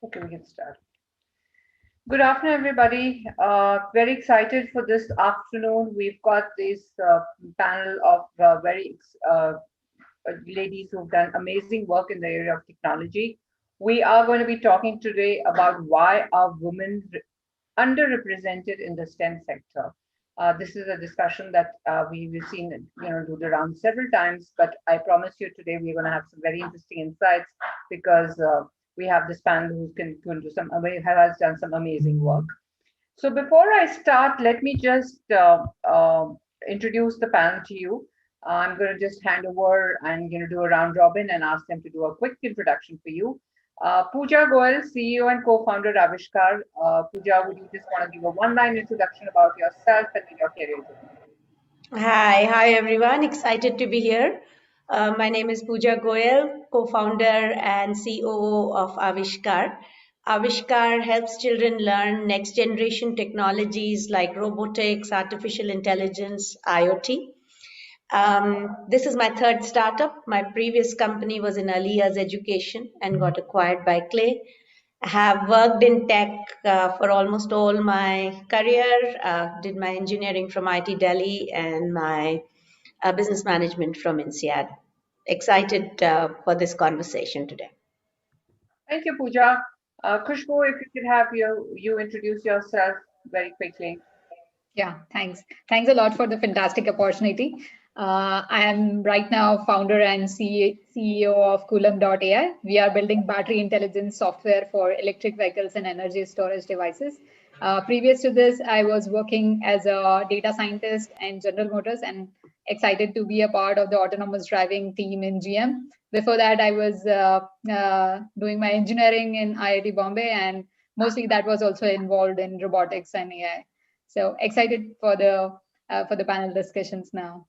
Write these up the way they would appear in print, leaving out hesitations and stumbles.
Okay, we can start. Good afternoon, everybody. Very excited for this afternoon. We've got this panel of very ladies who've done amazing work in the area of technology. We are going to be talking today about why are women underrepresented in the STEM sector. This is a discussion that we've seen, do the round several times, but I promise you today we're going to have some very interesting insights because we have this panel who can do has done some amazing work. So before I start, let me just introduce the panel to you. I'm going to just hand over and do a round robin and ask them to do a quick introduction for you. Puja Goel, CEO and co-founder Avishkaar. Puja, would you just want to give a one-line introduction about yourself and your career journey? Hi everyone. Excited to be here. My name is Puja Goel, co-founder and COO of Avishkaar. Avishkaar helps children learn next generation technologies like robotics, artificial intelligence, IoT. This is my third startup. My previous company was in early years education and got acquired by Clay. I have worked in tech for almost all my career, did my engineering from IT Delhi and my business management from INSEAD. Excited for this conversation today. Thank you, Puja. Khushbu, if you could have you introduce yourself very quickly. Yeah, thanks. Thanks a lot for the fantastic opportunity. I am right now founder and CEO of Coulomb.ai. We are building battery intelligence software for electric vehicles and energy storage devices. Previous to this, I was working as a data scientist in General Motors and excited to be a part of the autonomous driving team in GM. Before that, I was doing my engineering in IIT Bombay, and mostly that was also involved in robotics and AI. So excited for the panel discussions now.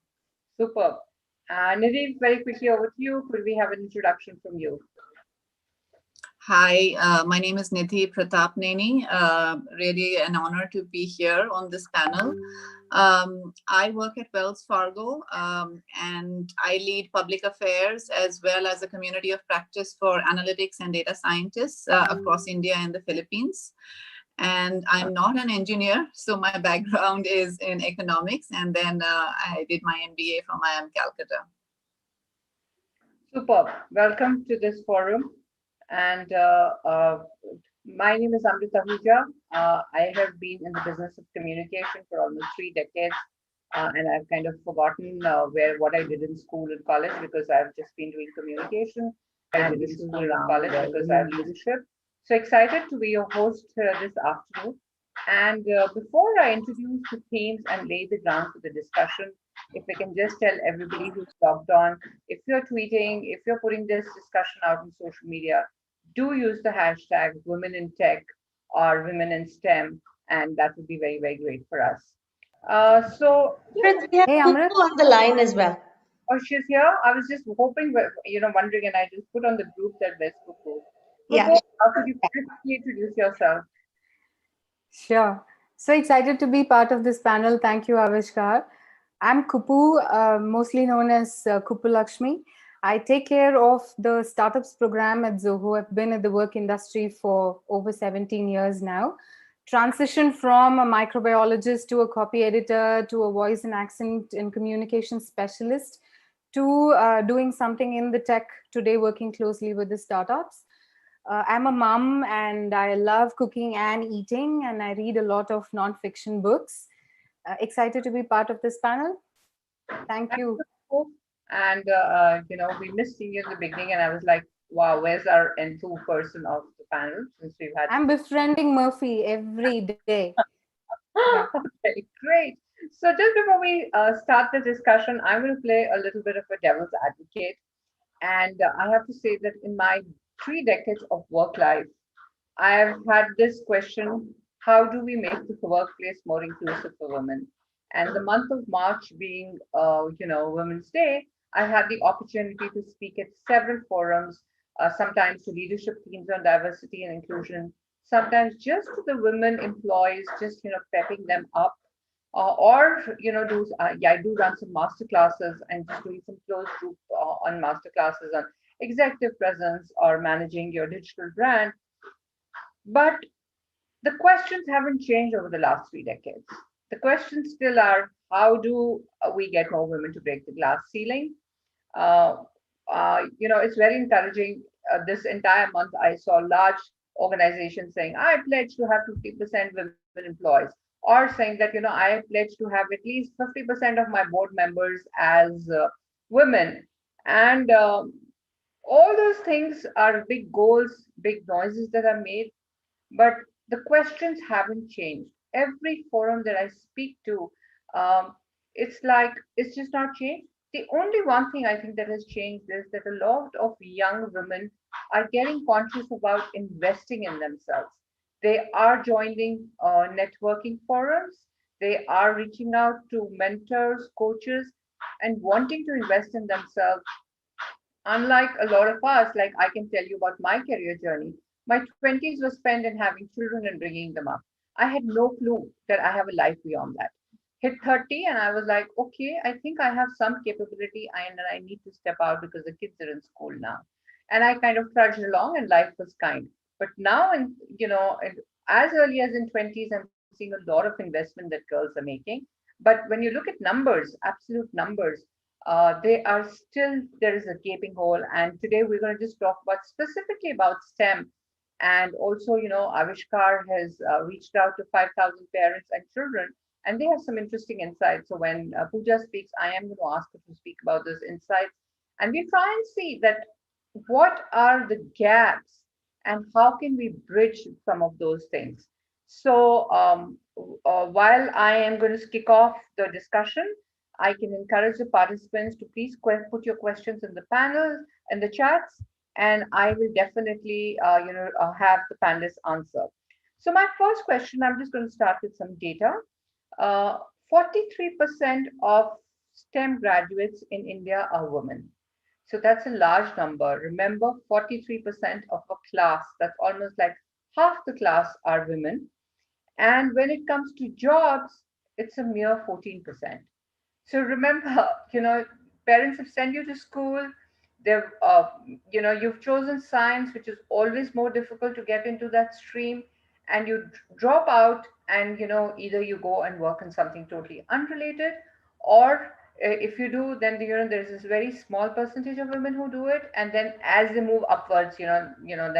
Superb. Nitish, very quickly over to you. Could we have an introduction from you? Hi, my name is Nitish Patel. Really an honor to be here on this panel. I work at Wells Fargo and I lead public affairs as well as a community of practice for analytics and data scientists across India and the Philippines. And I'm not an engineer, so my background is in economics, and then I did my MBA from IIM Calcutta. Superb. Welcome to this forum. And my name is Amitabuja. I have been in the business of communication for almost 3 decades, and I've kind of forgotten what I did in school and college because I've just been doing communication. I did school and college because I have leadership. So excited to be your host this afternoon. And before I introduce the themes and lay the ground for the discussion, if we can just tell everybody who's logged on, if you're tweeting, if you're putting this discussion out on social media, do use the hashtag Women in Tech or Women in STEM, and that would be very, very great for us. So, we have Kupu on the line as well. Oh, she's here. I was just hoping, wondering, and I just put on the group that there's Kupu. Yeah. How could you quickly introduce yourself? Sure. So excited to be part of this panel. Thank you, Avishkaar. I'm Kupu, mostly known as Kupu Lakshmi. I take care of the startups program at Zoho. I've been in the work industry for over 17 years now. Transitioned from a microbiologist to a copy editor to a voice and accent and communication specialist to doing something in the tech today, working closely with the startups. I'm a mom and I love cooking and eating, and I read a lot of non-fiction books. Excited to be part of this panel. Thank you. And we missed seeing you in the beginning, and I was like, wow, where's our N2 person of the panel? Since we've had I'm befriending Murphy every day. Yeah. Okay, great. So just before we start the discussion, I'm going to play a little bit of a devil's advocate. And I have to say that in my 3 decades of work life, I've had this question: how do we make the workplace more inclusive for women? And the month of March being, Women's Day, I had the opportunity to speak at several forums, sometimes to leadership teams on diversity and inclusion, sometimes just to the women employees, just, pepping them up. I do run some master classes and just doing some closed group on master classes on executive presence or managing your digital brand. But the questions haven't changed over the last 3 decades. The questions still are: how do we get more women to break the glass ceiling? Uh, it's very encouraging. This entire month, I saw large organizations saying, I pledge to have 50% women employees, or saying that, I pledge to have at least 50% of my board members as women. And all those things are big goals, big noises that are made, but the questions haven't changed. Every forum that I speak to, it's like it's just not changed. The only one thing I think that has changed is that a lot of young women are getting conscious about investing in themselves. They are joining networking forums. They are reaching out to mentors, coaches, and wanting to invest in themselves. Unlike a lot of us, like I can tell you about my career journey, my 20s was spent in having children and bringing them up. I had no clue that I have a life beyond that. Hit 30 and I was like, okay, I think I have some capability and I need to step out because the kids are in school now. And I kind of trudged along and life was kind. But now, as early as in 20s, I'm seeing a lot of investment that girls are making. But when you look at numbers, absolute numbers, they are still, there is a gaping hole. And today we're going to just talk about specifically about STEM. And also, Avishkar has reached out to 5,000 parents and children, and they have some interesting insights. So when Puja speaks, I am going to ask her to speak about those insights. And we try and see that what are the gaps and how can we bridge some of those things. So while I am going to kick off the discussion, I can encourage the participants to please put your questions in the panel and the chats, and I will definitely, have the panelists answer. So my first question, I'm just going to start with some data. 43% of STEM graduates in India are women. So that's a large number. Remember, 43% of a class, that's almost like half the class are women. And when it comes to jobs, it's a mere 14%. So remember, parents have sent you to school. They've, you've chosen science, which is always more difficult to get into that stream, and you drop out, and either you go and work on something totally unrelated, or if you do, then there's this very small percentage of women who do it, and then as they move upwards, then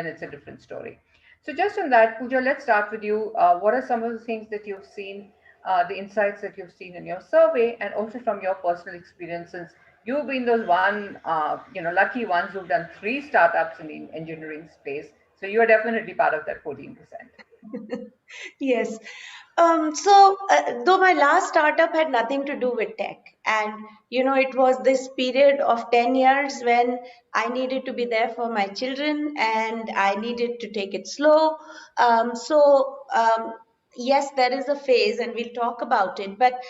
it's a different story. So just on that, Pooja, let's start with you. What are some of the things that you've seen, the insights that you've seen in your survey, and also from your personal experience, since you've been those lucky ones who've done 3 startups in the engineering space. So you are definitely part of that 14%. Yes. Though my last startup had nothing to do with tech, and it was this period of 10 years when I needed to be there for my children and I needed to take it slow. Yes, there is a phase, and we'll talk about it, but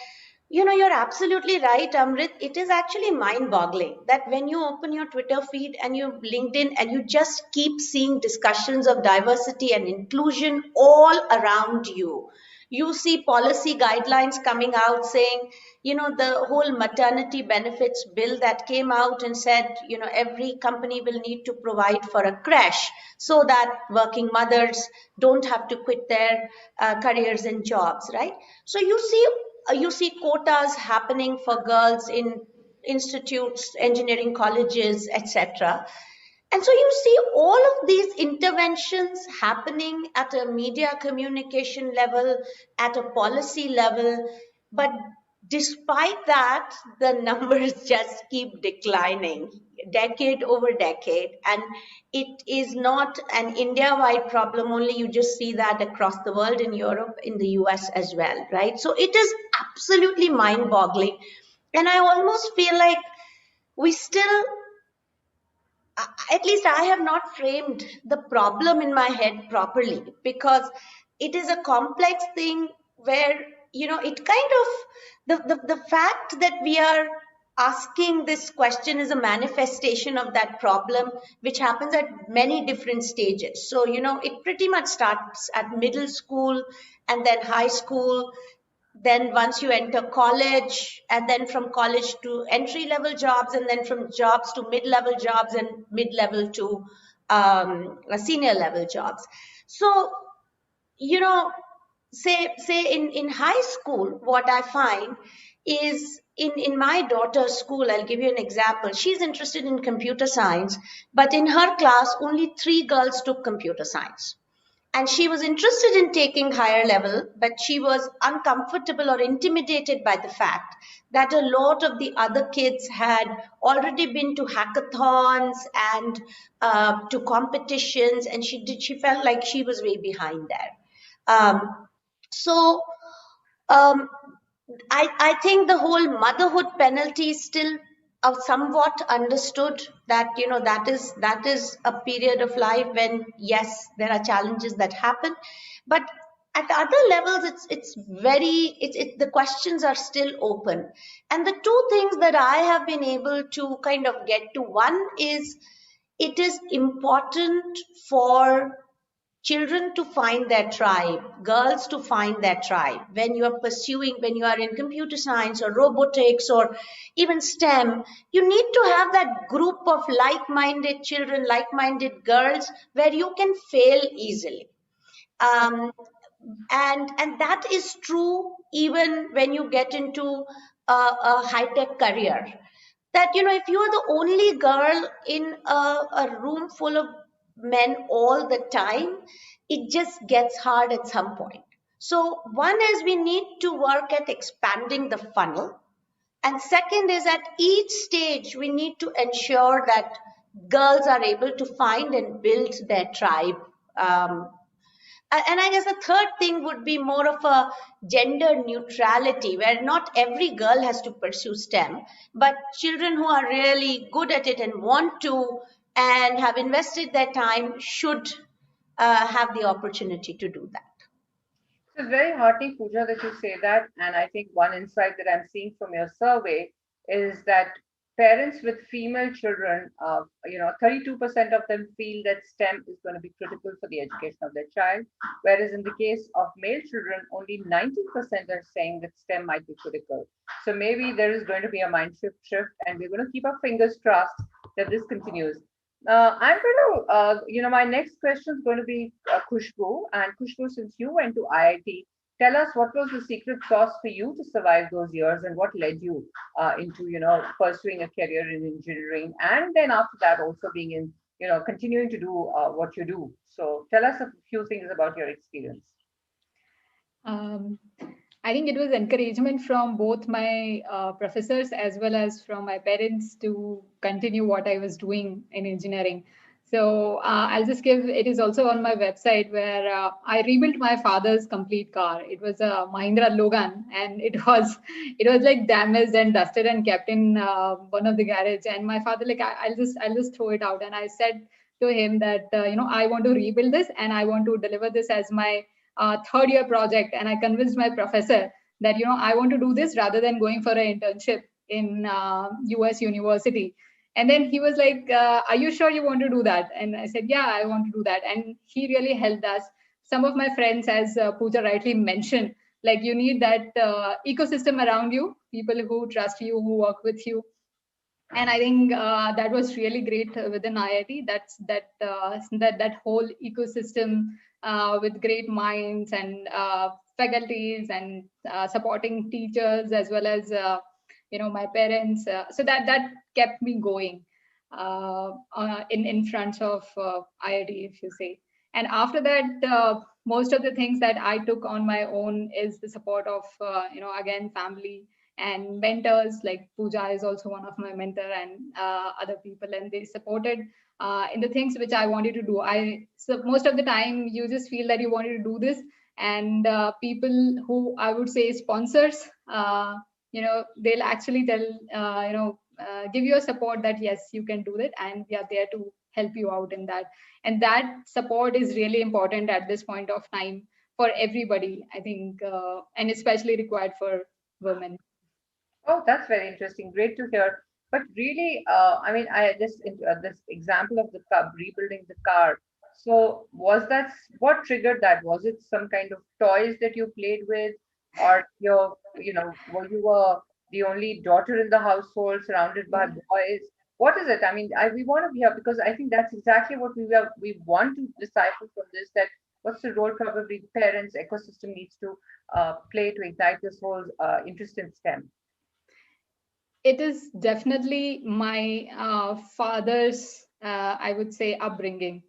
you're absolutely right, Amrit. It is actually mind boggling that when you open your Twitter feed and your LinkedIn and you just keep seeing discussions of diversity and inclusion all around you. You see policy guidelines coming out saying, the whole maternity benefits bill that came out and said, every company will need to provide for a crash so that working mothers don't have to quit their careers and jobs, right? So you see quotas happening for girls in institutes, engineering colleges, etc. And so you see all of these interventions happening at a media communication level, at a policy level, but despite that, the numbers just keep declining decade over decade. And it is not an India-wide problem only. You just see that across the world, in Europe, in the US as well, right? So it is absolutely mind-boggling. And I almost feel like we still, at least I have not framed the problem in my head properly, because it is a complex thing where, you know, it kind of, the fact that we are asking this question is a manifestation of that problem, which happens at many different stages. So, you know, it pretty much starts at middle school and then high school. Then once you enter college, and then from college to entry level jobs, and then from jobs to mid-level jobs, and mid-level to senior level jobs. So, you know, say in high school, what I find is in my daughter's school, I'll give you an example. She's interested in computer science, but in her class, only 3 girls took computer science. And she was interested in taking higher level, but she was uncomfortable or intimidated by the fact that a lot of the other kids had already been to hackathons and to competitions, and she felt like she was way behind there. So I think the whole motherhood penalty is still somewhat understood, that, you know, that is a period of life when, yes, there are challenges that happen, but at other levels, the questions are still open. And the 2 things that I have been able to kind of get to, one is, it is important for children to find their tribe, girls to find their tribe. When you are in computer science or robotics or even STEM, you need to have that group of like-minded children, like-minded girls, where you can fail easily. And that is true even when you get into a high-tech career. That, you know, if you are the only girl in a room full of men all the time, it just gets hard at some point. So one is, we need to work at expanding the funnel. And second is, at each stage, we need to ensure that girls are able to find and build their tribe. And I guess the third thing would be more of a gender neutrality, where not every girl has to pursue STEM, but children who are really good at it and want to and have invested their time should have the opportunity to do that. So it's very heartening, Pooja, that you say that. And I think one insight that I'm seeing from your survey is that parents with female children, 32% of them feel that STEM is going to be critical for the education of their child, whereas in the case of male children, only 19% are saying that STEM might be critical. So maybe there is going to be a mind shift, and we're going to keep our fingers crossed that this continues. I'm going to, my next question is going to be Khushbu. And Khushbu, since you went to IIT, tell us what was the secret sauce for you to survive those years, and what led you into, pursuing a career in engineering, and then after that also being in, continuing to do what you do. So tell us a few things about your experience. I think it was encouragement from both my professors as well as from my parents to continue what I was doing in engineering. So I'll just give, it is also on my website, where I rebuilt my father's complete car. It was a Mahindra Logan, and it was like damaged and dusted and kept in one of the garage. And my father, like, I'll just throw it out. And I said to him that, I want to rebuild this, and I want to deliver this as my third year project. And I convinced my professor that, I want to do this rather than going for an internship in US university. And then he was like, are you sure you want to do that? And I said, yeah, I want to do that. And he really helped us. Some of my friends, as Pooja rightly mentioned, like, you need that ecosystem around you, people who trust you, who work with you. And I think that was really great within IIT. That whole ecosystem with great minds and faculties and supporting teachers, as well as my parents. So that kept me going in front of IIT, if you say. And after that, most of the things that I took on my own is the support of, again, family and mentors. Like Puja is also one of my mentor, and other people, and they supported in the things which I wanted to do. So most of the time you just feel that you wanted to do this, and people who I would say sponsors, they'll actually tell, give you a support that yes, you can do it, and we are there to help you out in that. And that support is really important at this point of time for everybody, I think, and especially required for women. Oh, that's very interesting. Great to hear. But really, I mean, I just this example of the car, rebuilding the car. So, was that what triggered that? Was it some kind of toys that you played with, or were you the only daughter in the household, surrounded by boys? What is it? I mean, we want to hear, because I think that's exactly what we want to decipher from this. That what's the role probably parents ecosystem needs to play to ignite this whole interest in STEM. It is definitely my father's, I would say, upbringing.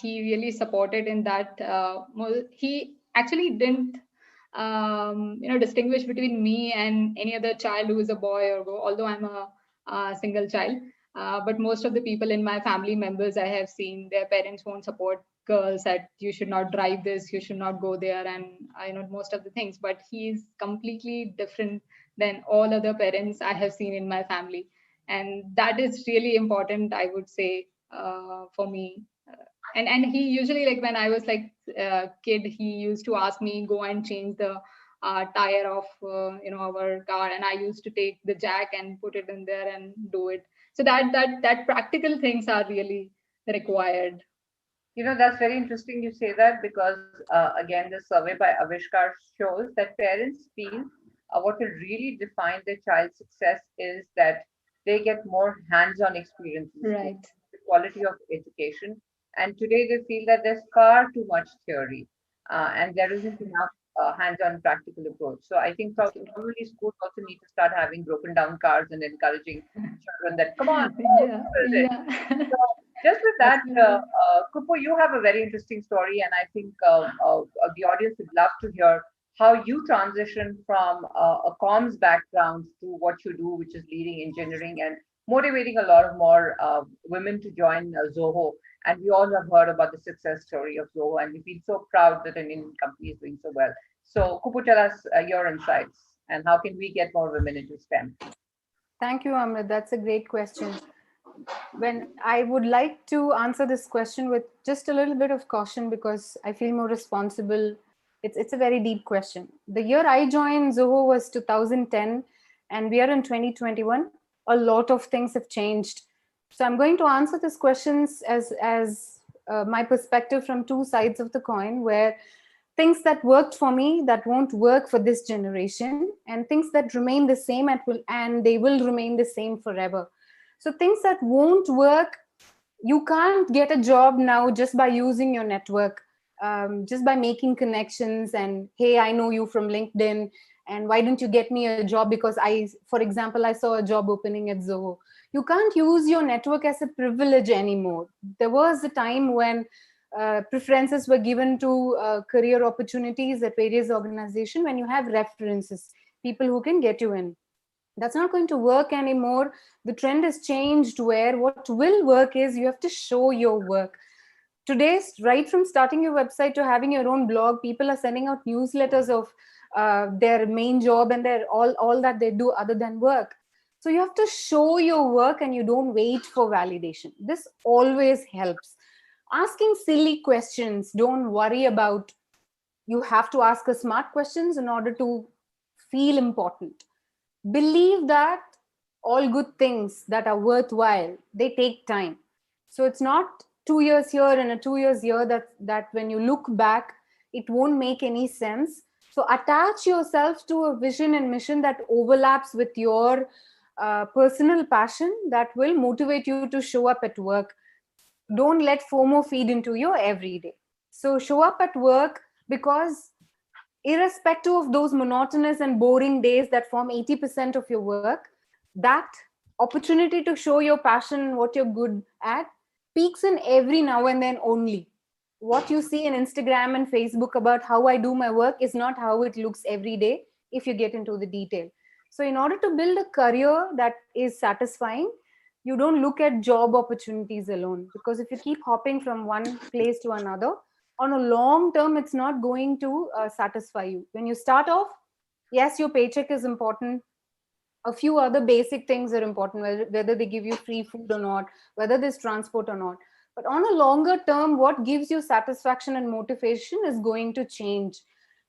He really supported in that. He actually didn't, distinguish between me and any other child who is a boy or girl, although I'm a single child. But most of the people in my family members, I have seen their parents won't support girls, that you should not drive this, you should not go there, and I know most of the things. But he's completely different than all other parents I have seen in my family. And that is really important, I would say, for me. And he usually, like when I was like a kid, he used to ask me, go and change the tire of our car, and I used to take the jack and put it in there and do it. So that practical things are really required. That's very interesting you say that, because, again, the survey by Avishkaar shows that parents feel what will really define their child's success is that they get more hands-on experiences, Right. the quality of education. And today they feel that there's far too much theory, and there isn't enough hands-on practical approach. So I think probably schools also need to start having broken down cars and encouraging children that, come on, Yeah, build it. yeah. So just with that, Absolutely. Kupu, you have a very interesting story, and I think the audience would love to hear how you transitioned from a comms background to what you do, which is leading engineering and motivating a lot of more women to join Zoho. And we all have heard about the success story of Zoho, and we feel so proud that an Indian company is doing so well. So, Kupu, tell us your insights, and how can we get more women into STEM? Thank you, Amrit. That's a great question. When I would like to answer this question with just a little bit of caution, because I feel more responsible. It's a very deep question. The year I joined Zoho was 2010, and we are in 2021. A lot of things have changed. So I'm going to answer these questions as my perspective from two sides of the coin, where things that worked for me that won't work for this generation, and things that remain the same and they will remain the same forever. So things that won't work, you can't get a job now just by using your network, just by making connections and, hey, I know you from LinkedIn, and why don't you get me a job because for example, I saw a job opening at Zoho. You can't use your network as a privilege anymore. There was a time when preferences were given to career opportunities at various organizations when you have references, people who can get you in. That's not going to work anymore. The trend has changed, where what will work is you have to show your work. Today, right from starting your website to having your own blog, people are sending out newsletters of their main job and their all that they do other than work. So you have to show your work, and you don't wait for validation. This always helps. Asking silly questions, don't worry about. You have to ask a smart questions in order to feel important. Believe that all good things that are worthwhile, they take time. So it's not 2 years here and a 2 years here that when you look back, it won't make any sense. So attach yourself to a vision and mission that overlaps with your personal passion, that will motivate you to show up at work. Don't let FOMO feed into your everyday. So show up at work, because irrespective of those monotonous and boring days that form 80% of your work, that opportunity to show your passion and what you're good at peaks in every now and then only. What you see in Instagram and Facebook about how I do my work is not how it looks every day if you get into the detail. So, in order to build a career that is satisfying, you don't look at job opportunities alone, because if you keep hopping from one place to another, on a long term, it's not going to satisfy you. When you start off, yes, your paycheck is important. A few other basic things are important, whether they give you free food or not, whether there's transport or not. But on a longer term, what gives you satisfaction and motivation is going to change.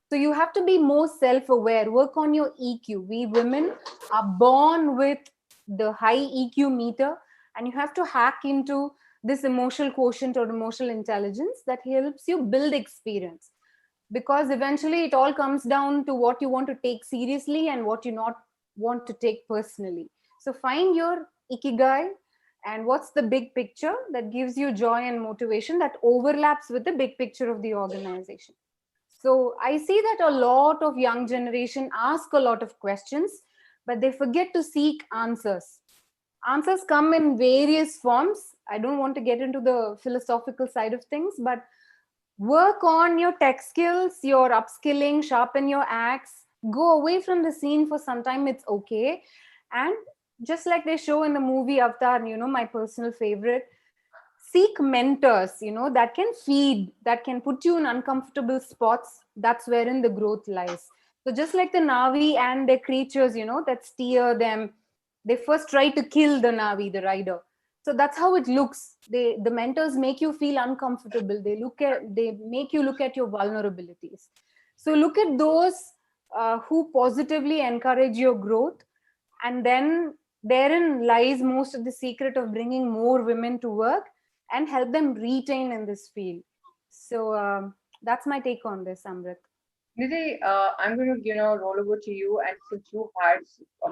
So you have to be more self-aware, work on your EQ. We women are born with the high EQ meter, and you have to hack into this emotional quotient or emotional intelligence that helps you build experience. Because eventually it all comes down to what you want to take seriously and what you not want to take personally. So find your ikigai and what's the big picture that gives you joy and motivation that overlaps with the big picture of the organization. So I see that a lot of young generation ask a lot of questions, but they forget to seek answers. Answers come in various forms. I don't want to get into the philosophical side of things, but work on your tech skills, your upskilling, sharpen your axe, go away from the scene for some time, it's okay. And just like they show in the movie Avatar, my personal favorite, seek mentors, that can feed, that can put you in uncomfortable spots. That's wherein the growth lies. So just like the Navi and their creatures, that steer them, they first try to kill the Navi, the rider. So that's how it looks. The mentors make you feel uncomfortable. They make you look at your vulnerabilities. So look at those who positively encourage your growth, and then therein lies most of the secret of bringing more women to work and help them retain in this field. So that's my take on this, Amrit. Nidhi, I'm going to, roll over to you. And since you hired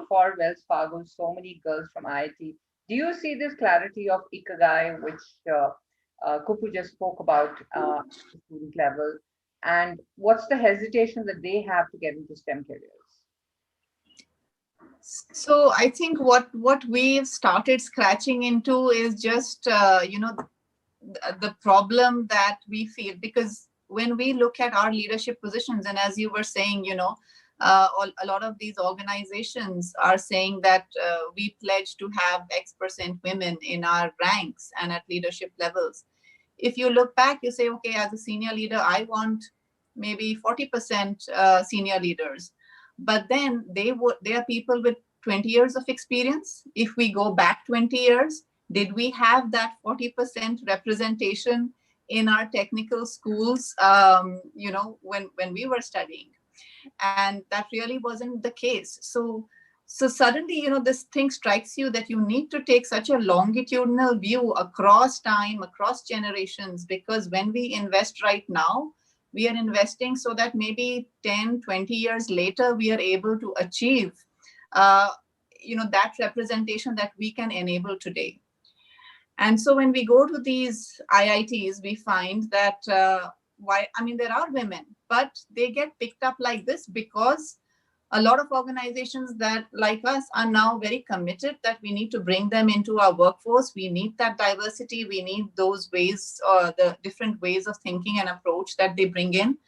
for Wells Fargo so many girls from IIT, do you see this clarity of Ikigai, which Kupu just spoke about at the student level? And what's the hesitation that they have to get into STEM careers? So I think what we've started scratching into is just the problem that we feel, because when we look at our leadership positions, and as you were saying, a lot of these organizations are saying that we pledge to have X% women in our ranks and at leadership levels. If you look back, you say, okay, as a senior leader, I want maybe 40% senior leaders. But then they are people with 20 years of experience. If we go back 20 years, did we have that 40% representation in our technical schools, when we were studying? And that really wasn't the case. So suddenly, this thing strikes you that you need to take such a longitudinal view across time, across generations, because when we invest right now, we are investing so that maybe 10, 20 years later, we are able to achieve, that representation that we can enable today. And so when we go to these IITs, we find that there are women, but they get picked up like this because a lot of organizations that like us are now very committed that we need to bring them into our workforce. We need that diversity. We need those ways, the different ways of thinking and approach that they bring in.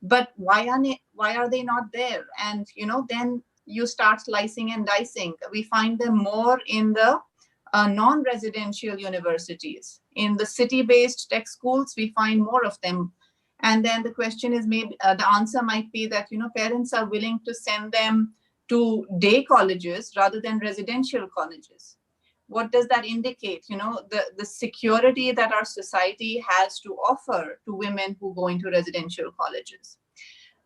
But why are they not there? And, then you start slicing and dicing. We find them more in the non-residential universities. In the city-based tech schools, we find more of them. And then the question is, maybe the answer might be that, parents are willing to send them to day colleges rather than residential colleges. What does that indicate? The security that our society has to offer to women who go into residential colleges.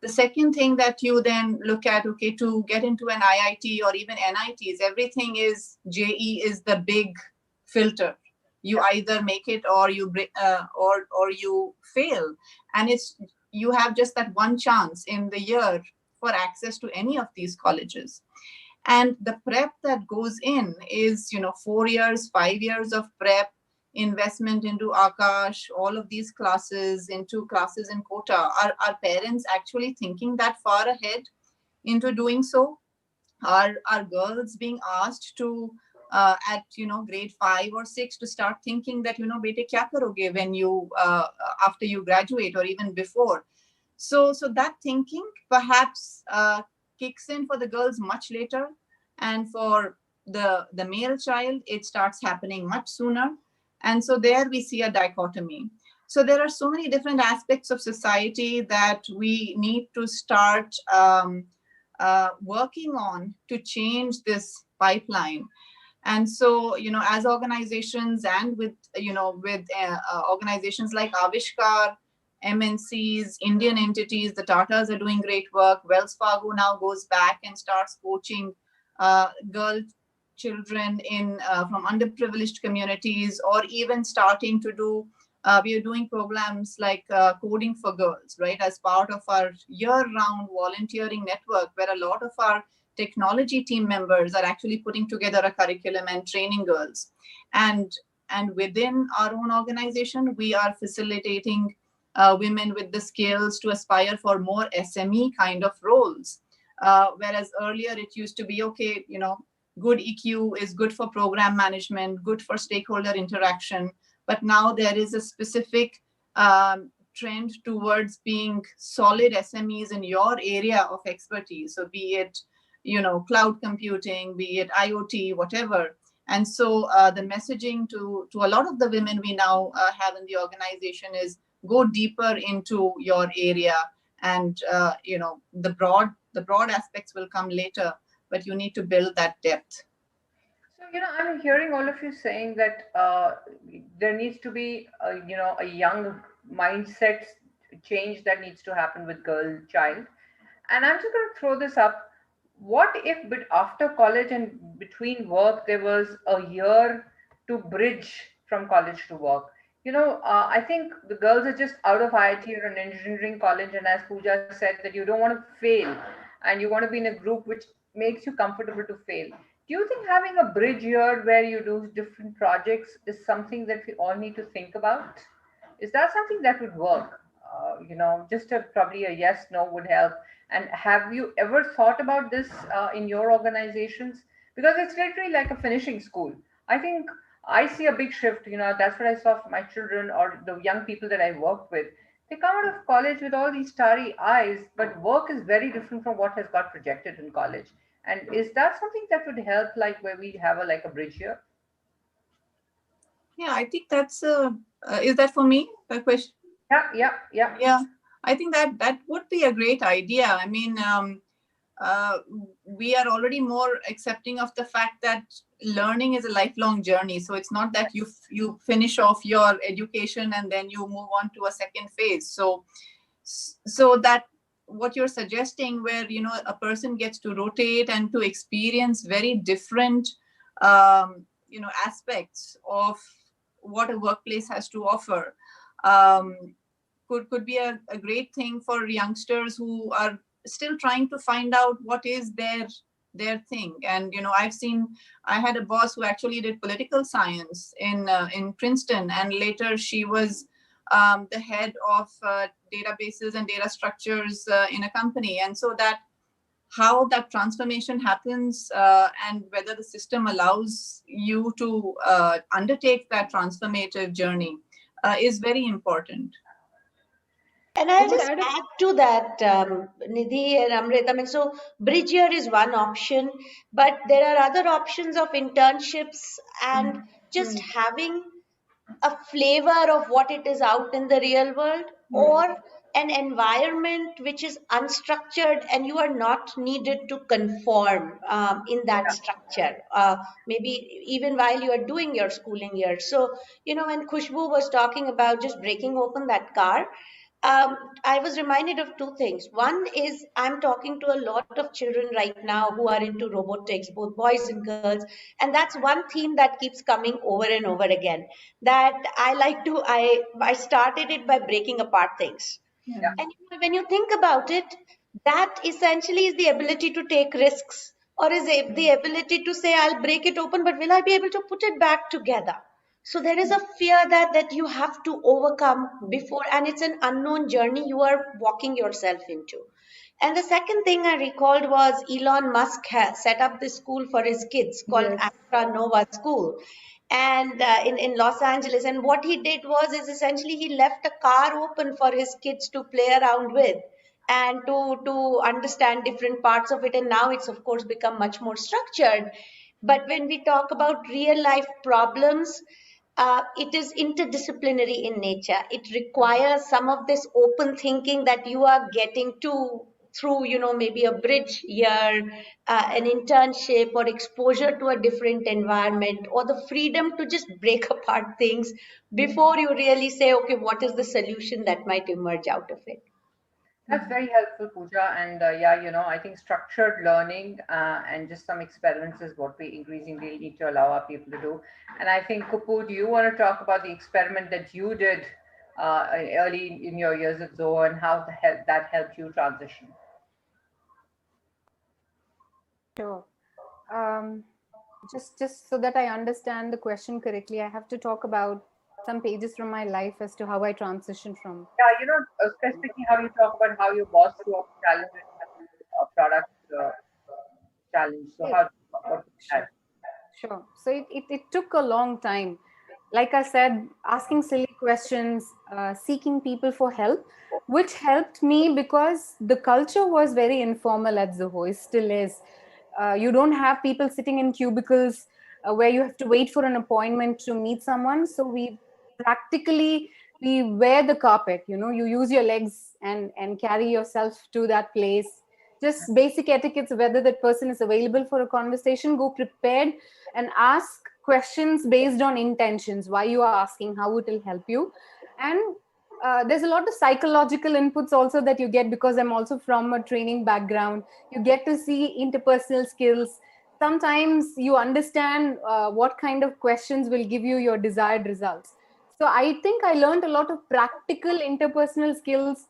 The second thing that you then look at, okay, to get into an IIT or even NITs, everything is JE is the big filter. You either make it or you or you fail, and you have just that one chance in the year for access to any of these colleges. And the prep that goes in is 4 years, 5 years of prep. investment into Akash, all of these classes, into classes in Kota. Are parents actually thinking that far ahead into doing so? Are girls being asked to at grade 5 or 6 to start thinking that bete kya karoge when you after you graduate, or even before? So that thinking perhaps kicks in for the girls much later, and for the male child it starts happening much sooner. And so there we see a dichotomy. So there are so many different aspects of society that we need to start working on to change this pipeline. And so as organizations, and with organizations like Avishkaar, MNCs, Indian entities, the Tatas are doing great work. Wells Fargo now goes back and starts coaching girl children in from underprivileged communities, or even starting to do we are doing programs like Coding for Girls, right, as part of our year-round volunteering network, where a lot of our technology team members are actually putting together a curriculum and training girls. And within our own organization, we are facilitating women with the skills to aspire for more SME kind of roles. Whereas earlier it used to be, okay, good EQ is good for program management, good for stakeholder interaction. But now there is a specific trend towards being solid SMEs in your area of expertise. So be it, cloud computing, be it IoT, whatever. And so the messaging to a lot of the women we now have in the organization is go deeper into your area, and the broad aspects will come later, but you need to build that depth. So, I'm hearing all of you saying that there needs to be, a young mindset change that needs to happen with girl child. And I'm just going to throw this up. What if after college and between work, there was a year to bridge from college to work? I think the girls are just out of IIT or an engineering college, and as Pooja said, that you don't want to fail, and you want to be in a group which makes you comfortable to fail. Do you think having a bridge year where you do different projects is something that we all need to think about? Is that something that would work? Just probably a yes, no would help. And have you ever thought about this in your organizations? Because it's literally like a finishing school. I think I see a big shift. That's what I saw for my children or the young people that I work with. They come out of college with all these starry eyes, but work is very different from what has got projected in college. And is that something that would help, like where we have a bridge here? Yeah, I think that's is that for me, the question? Yeah. I think that would be a great idea. I mean, we are already more accepting of the fact that learning is a lifelong journey. So it's not that you finish off your education and then you move on to a second phase. So that what you're suggesting, where a person gets to rotate and to experience very different aspects of what a workplace has to offer, could be a great thing for youngsters who are still trying to find out what is their thing. And I had a boss who actually did political science in Princeton, and later she was the head of databases and data structures in a company. And so that how that transformation happens, and whether the system allows you to undertake that transformative journey is very important. And I'll just add to that, Nidhi and Amrit. I mean, so bridge year is one option, but there are other options of internships and just having a flavor of what it is out in the real world, or an environment which is unstructured and you are not needed to conform in that structure, maybe even while you are doing your schooling year. So, when Khushbu was talking about just breaking open that car, I was reminded of two things. One is I'm talking to a lot of children right now who are into robotics, both boys and girls. And that's one theme that keeps coming over and over again. That I started it by breaking apart things. Yeah. And when you think about it, that essentially is the ability to take risks, or is the ability to say, I'll break it open, but will I be able to put it back together? So there is a fear that you have to overcome before, and it's an unknown journey you are walking yourself into. And the second thing I recalled was Elon Musk has set up this school for his kids called Yes. Astra Nova School, and in Los Angeles. And what he did was is essentially he left a car open for his kids to play around with and to understand different parts of it. And now it's of course become much more structured. But when we talk about real life problems, it is interdisciplinary in nature. It requires some of this open thinking that you are getting to through, maybe a bridge year, an internship, or exposure to a different environment, or the freedom to just break apart things before you really say, okay, what is the solution that might emerge out of it? That's very helpful, Pooja. And yeah, I think structured learning and just some experiments is what we increasingly need to allow our people to do. And I think, Kupu, do you want to talk about the experiment that you did early in your years at Zoho and how that helped you transition? Sure. Um, just so that I understand the question correctly, I have to talk about some pages from my life as to how I transitioned from. Yeah, specifically how you talk about how your boss threw up a challenge and a product challenge. So Okay. what was that? Sure. Sure. So it took a long time. Like I said, asking silly questions, seeking people for help, which helped me because the culture was very informal at Zoho. It still is. You don't have people sitting in cubicles where you have to wait for an appointment to meet someone. So practically we wear the carpet. You use your legs and carry yourself to that place. Just basic etiquettes, whether that person is available for a conversation, go prepared and ask questions based on intentions, why you are asking, how it will help you. And there's a lot of psychological inputs also that you get, because I'm also from a training background. You get to see interpersonal skills. Sometimes you understand what kind of questions will give you your desired results. So I think I learned a lot of practical interpersonal skills.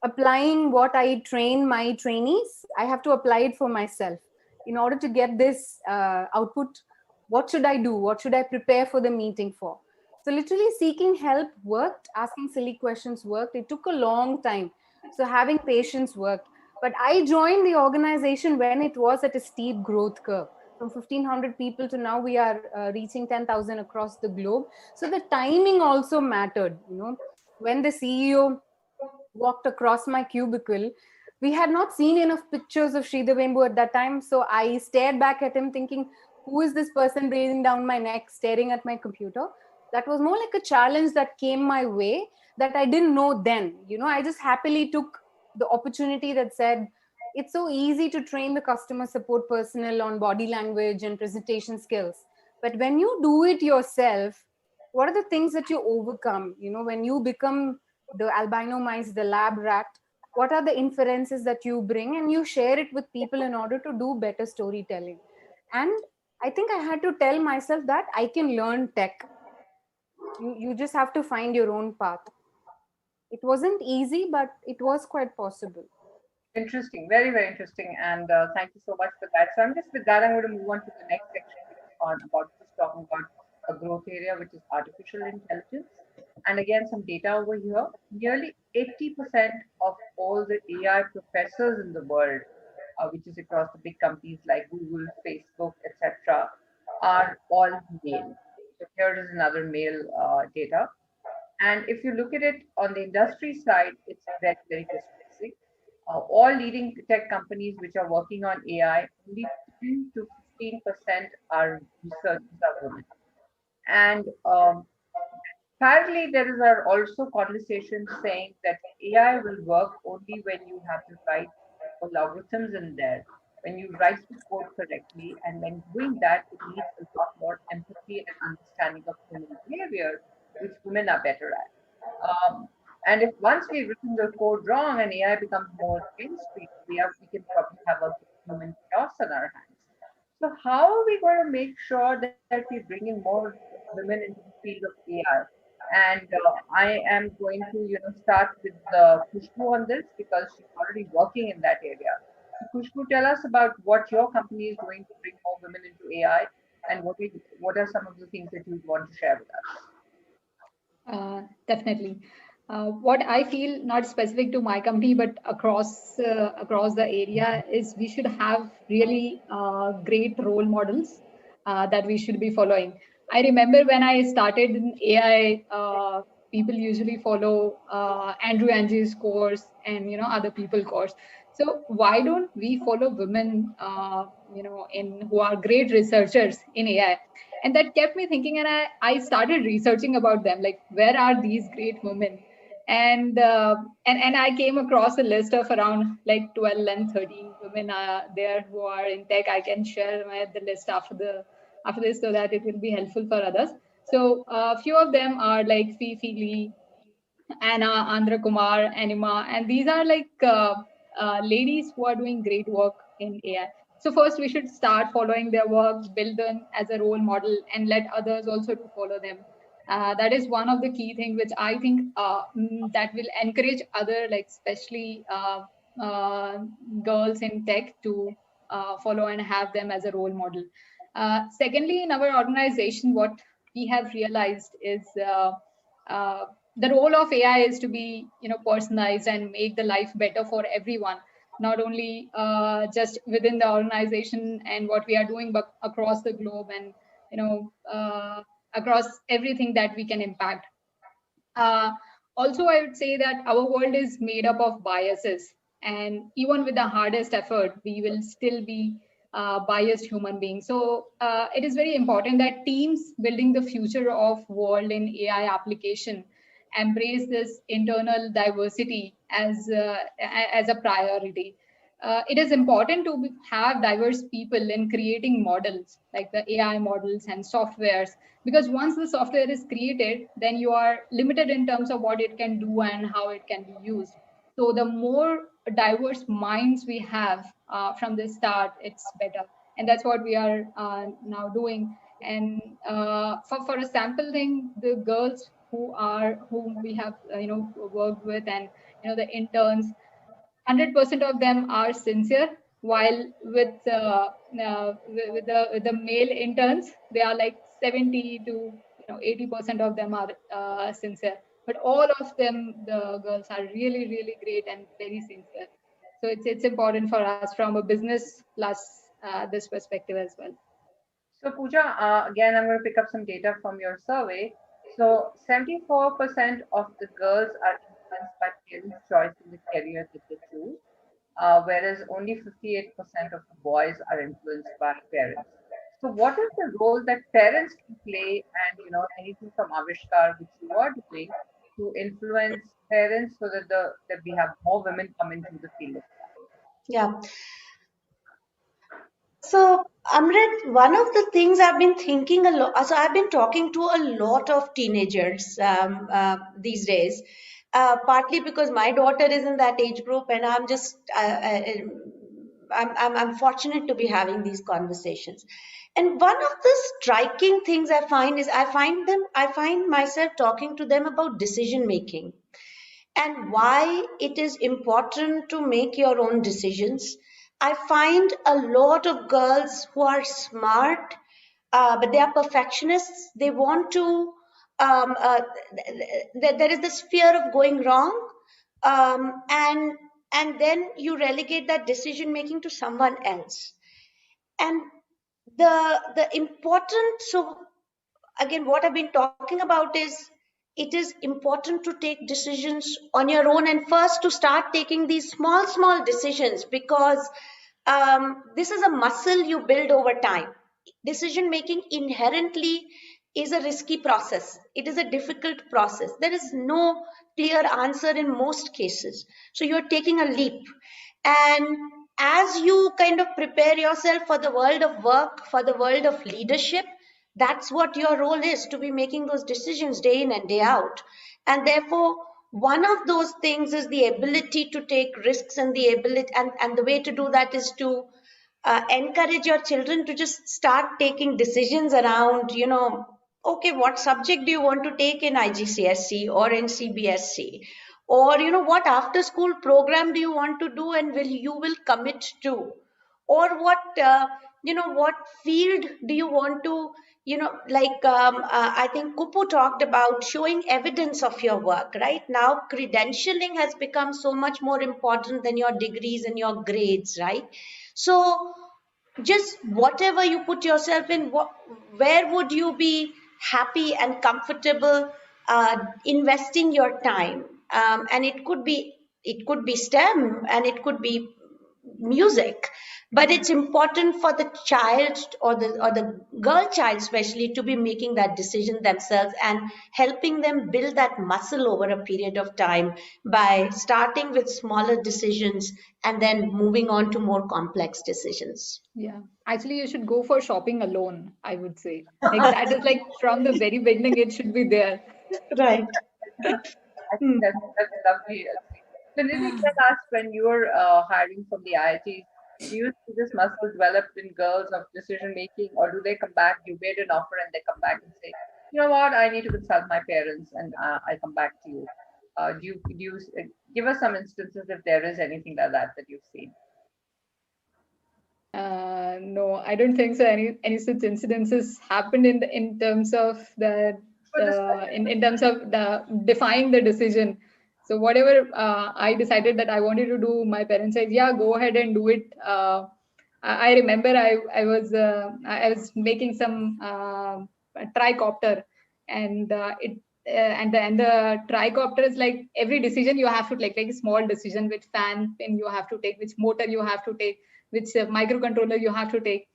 Applying what I train my trainees, I have to apply it for myself. In order to get this output, what should I do? What should I prepare for the meeting for? So literally seeking help worked, asking silly questions worked. It took a long time. So having patience worked. But I joined the organization when it was at a steep growth curve. From 1,500 people to now we are reaching 10,000 across the globe. So the timing also mattered. When the CEO walked across my cubicle, we had not seen enough pictures of Sridhar Vembu at that time. So I stared back at him thinking, who is this person breathing down my neck, staring at my computer? That was more like a challenge that came my way that I didn't know then. I just happily took the opportunity that said, it's so easy to train the customer support personnel on body language and presentation skills. But when you do it yourself, what are the things that you overcome? When you become the albino mice, the lab rat, what are the inferences that you bring, and you share it with people in order to do better storytelling. And I think I had to tell myself that I can learn tech. You just have to find your own path. It wasn't easy, but it was quite possible. Interesting, very, very interesting. And thank you so much for that. So I'm just with that, I'm going to move on to the next section, which is on about just talking about a growth area, which is artificial intelligence. And again, some data over here. Nearly 80% of all the AI professors in the world, which is across the big companies like Google, Facebook, etc., are all male. So here is another male data. And if you look at it on the industry side, it's very, very distressing. All leading tech companies which are working on AI, only 10 to 15% are researchers are women. And apparently, are also conversations saying that AI will work only when you have the right algorithms in there, when you write the code correctly, and when doing that, it needs a lot more empathy and understanding of human behavior, which women are better at. And if once we've written the code wrong and AI becomes more mainstream, we can probably have a human chaos on our hands. So how are we going to make sure that we bring in more women into the field of AI? And I am going to, start with Khushbu on this because she's already working in that area. So Khushbu, tell us about what your company is doing to bring more women into AI, and what are some of the things that you want to share with us? Definitely. What I feel, not specific to my company, but across the area, is we should have really great role models that we should be following. I remember when I started in AI, people usually follow Andrew Angie's course and other people course. So why don't we follow women, in who are great researchers in AI? And that kept me thinking, and I started researching about them, like where are these great women? And I came across a list of around like 12 and 13 women there who are in tech. I can share the list after this so that it will be helpful for others. So a few of them are like Fifi Lee, Anna, Andhra Kumar, Anima, and these are like ladies who are doing great work in AI. So first, we should start following their work, build them as a role model, and let others also to follow them. That is one of the key things which I think that will encourage other, like especially uh, girls in tech, to follow and have them as a role model. Secondly, in our organization, what we have realized is uh, the role of AI is to be, personalized and make the life better for everyone, not only just within the organization and what we are doing, but across the globe and across everything that we can impact. Uh, Also, I would say that our world is made up of biases, and even with the hardest effort, we will still be biased human beings. So it is very important that teams building the future of world in AI application embrace this internal diversity as a priority. It is important to have diverse people in creating models like the AI models and softwares, because once the software is created, then you are limited in terms of what it can do and how it can be used. So the more diverse minds we have from the start, it's better, and that's what we are now doing. And for a sample thing, the girls whom we have worked with, and the interns, 100% of them are sincere, while with the male interns, they are like 70 to 80% of them are sincere, but all of them, the girls, are really really great and very sincere. So it's important for us from a business plus this perspective as well. So, Pooja, again, I'm going to pick up some data from your survey. So, 74% of the girls are influenced by parents' choice in the career that they choose, whereas only 58% of the boys are influenced by parents. So, what is the role that parents can play, and anything from Avishkar which you are doing to influence parents so that we have more women come into the field of Yeah. So, Amrit, one of the things I've been thinking a lot, so I've been talking to a lot of teenagers these days, partly because my daughter is in that age group, and I'm fortunate to be having these conversations. And one of the striking things I find is I find myself talking to them about decision making and why it is important to make your own decisions. I find a lot of girls who are smart, but they are perfectionists. They want to, there is this fear of going wrong, and then you relegate that decision making to someone else. And the important, so again, what I've been talking about is it is important to take decisions on your own, and first to start taking these small decisions, because this is a muscle you build over time. Decision making inherently is a risky process. It is a difficult process. There is no clear answer in most cases. So you're taking a leap. And as you kind of prepare yourself for the world of work, for the world of leadership, that's what your role is, to be making those decisions day in and day out. And therefore, one of those things is the ability to take risks, and the ability, and the way to do that is to encourage your children to just start taking decisions around, okay, what subject do you want to take in IGCSE or in CBSE? Or, what after school program do you want to do and you will commit to? Or what what field do you want to, like I think Kupu talked about showing evidence of your work. Right now, credentialing has become so much more important than your degrees and your grades, right? So just whatever you put yourself in, where would you be happy and comfortable investing your time? And it could be STEM, and it could be music, but it's important for the child, or the girl child especially, to be making that decision themselves and helping them build that muscle over a period of time by starting with smaller decisions and then moving on to more complex decisions. Yeah, actually, you should go for shopping alone, I would say. Like that is like from the very beginning, it should be there. Right. I think that's lovely. So, Nidhi, can I ask, when you were hiring from the IITs, do you see this muscle developed in girls of decision making, or do they come back? You made an offer and they come back and say, you know what, I need to consult my parents, and I'll come back to you. Do you give us some instances if there is anything like that that you've seen? No, I don't think so. Any such incidences happened in terms of the in terms of the defying the decision. So whatever I decided that I wanted to do, my parents said, "Yeah, go ahead and do it." I remember I was making some tricopter, and it and the tricopter is like every decision you have to take, like a small decision, which fan pin you have to take, which motor you have to take, which microcontroller you have to take.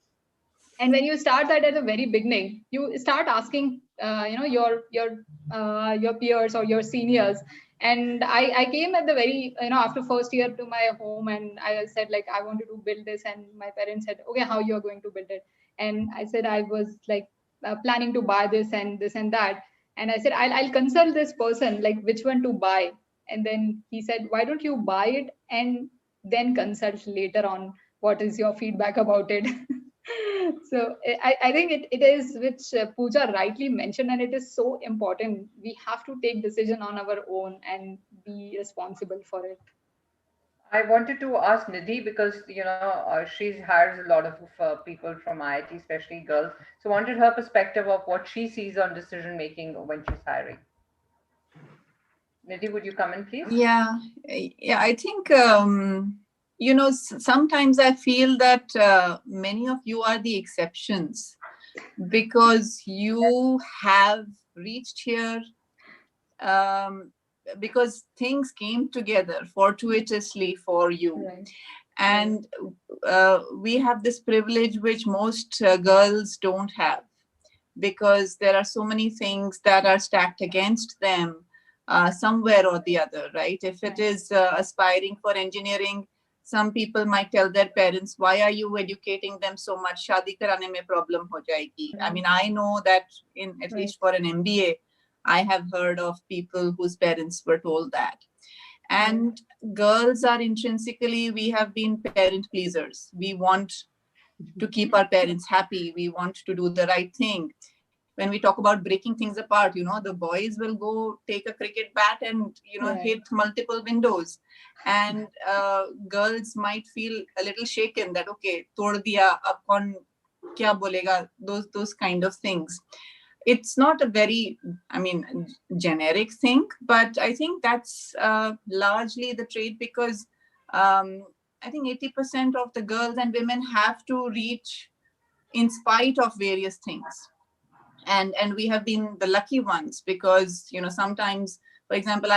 And when you start that at the very beginning, you start asking your peers or your seniors. And I came at the very, after first year to my home, and I said, like, I wanted to build this, and my parents said, okay, how you're going to build it? And I said I was like planning to buy this and this and that. And I said, I'll consult this person, like which one to buy. And then he said, why don't you buy it and then consult later on what is your feedback about it. So I think it is, which Pooja rightly mentioned, and it is so important. We have to take decision on our own and be responsible for it. I wanted to ask Nidhi because she hires a lot of people from IIT, especially girls. So wanted her perspective of what she sees on decision making when she's hiring. Nidhi, would you come in, please? Yeah, yeah. I think sometimes I feel that many of you are the exceptions because you have reached here because things came together fortuitously for you. Right. And we have this privilege which most girls don't have, because there are so many things that are stacked against them somewhere or the other, right? If it is aspiring for engineering, some people might tell their parents, why are you educating them so much? Shadi karane mein problem ho jayegi. I mean, I know that at least for an MBA, I have heard of people whose parents were told that. And girls are intrinsically, we have been parent pleasers. We want to keep our parents happy. We want to do the right thing. When we talk about breaking things apart, the boys will go take a cricket bat and, hit multiple windows. And girls might feel a little shaken that, okay, tod diya, ab kaun kya bolega, those kind of things. It's not a very, generic thing, but I think that's largely the trait, because I think 80% of the girls and women have to reach in spite of various things. And we have been the lucky ones because, sometimes, for example,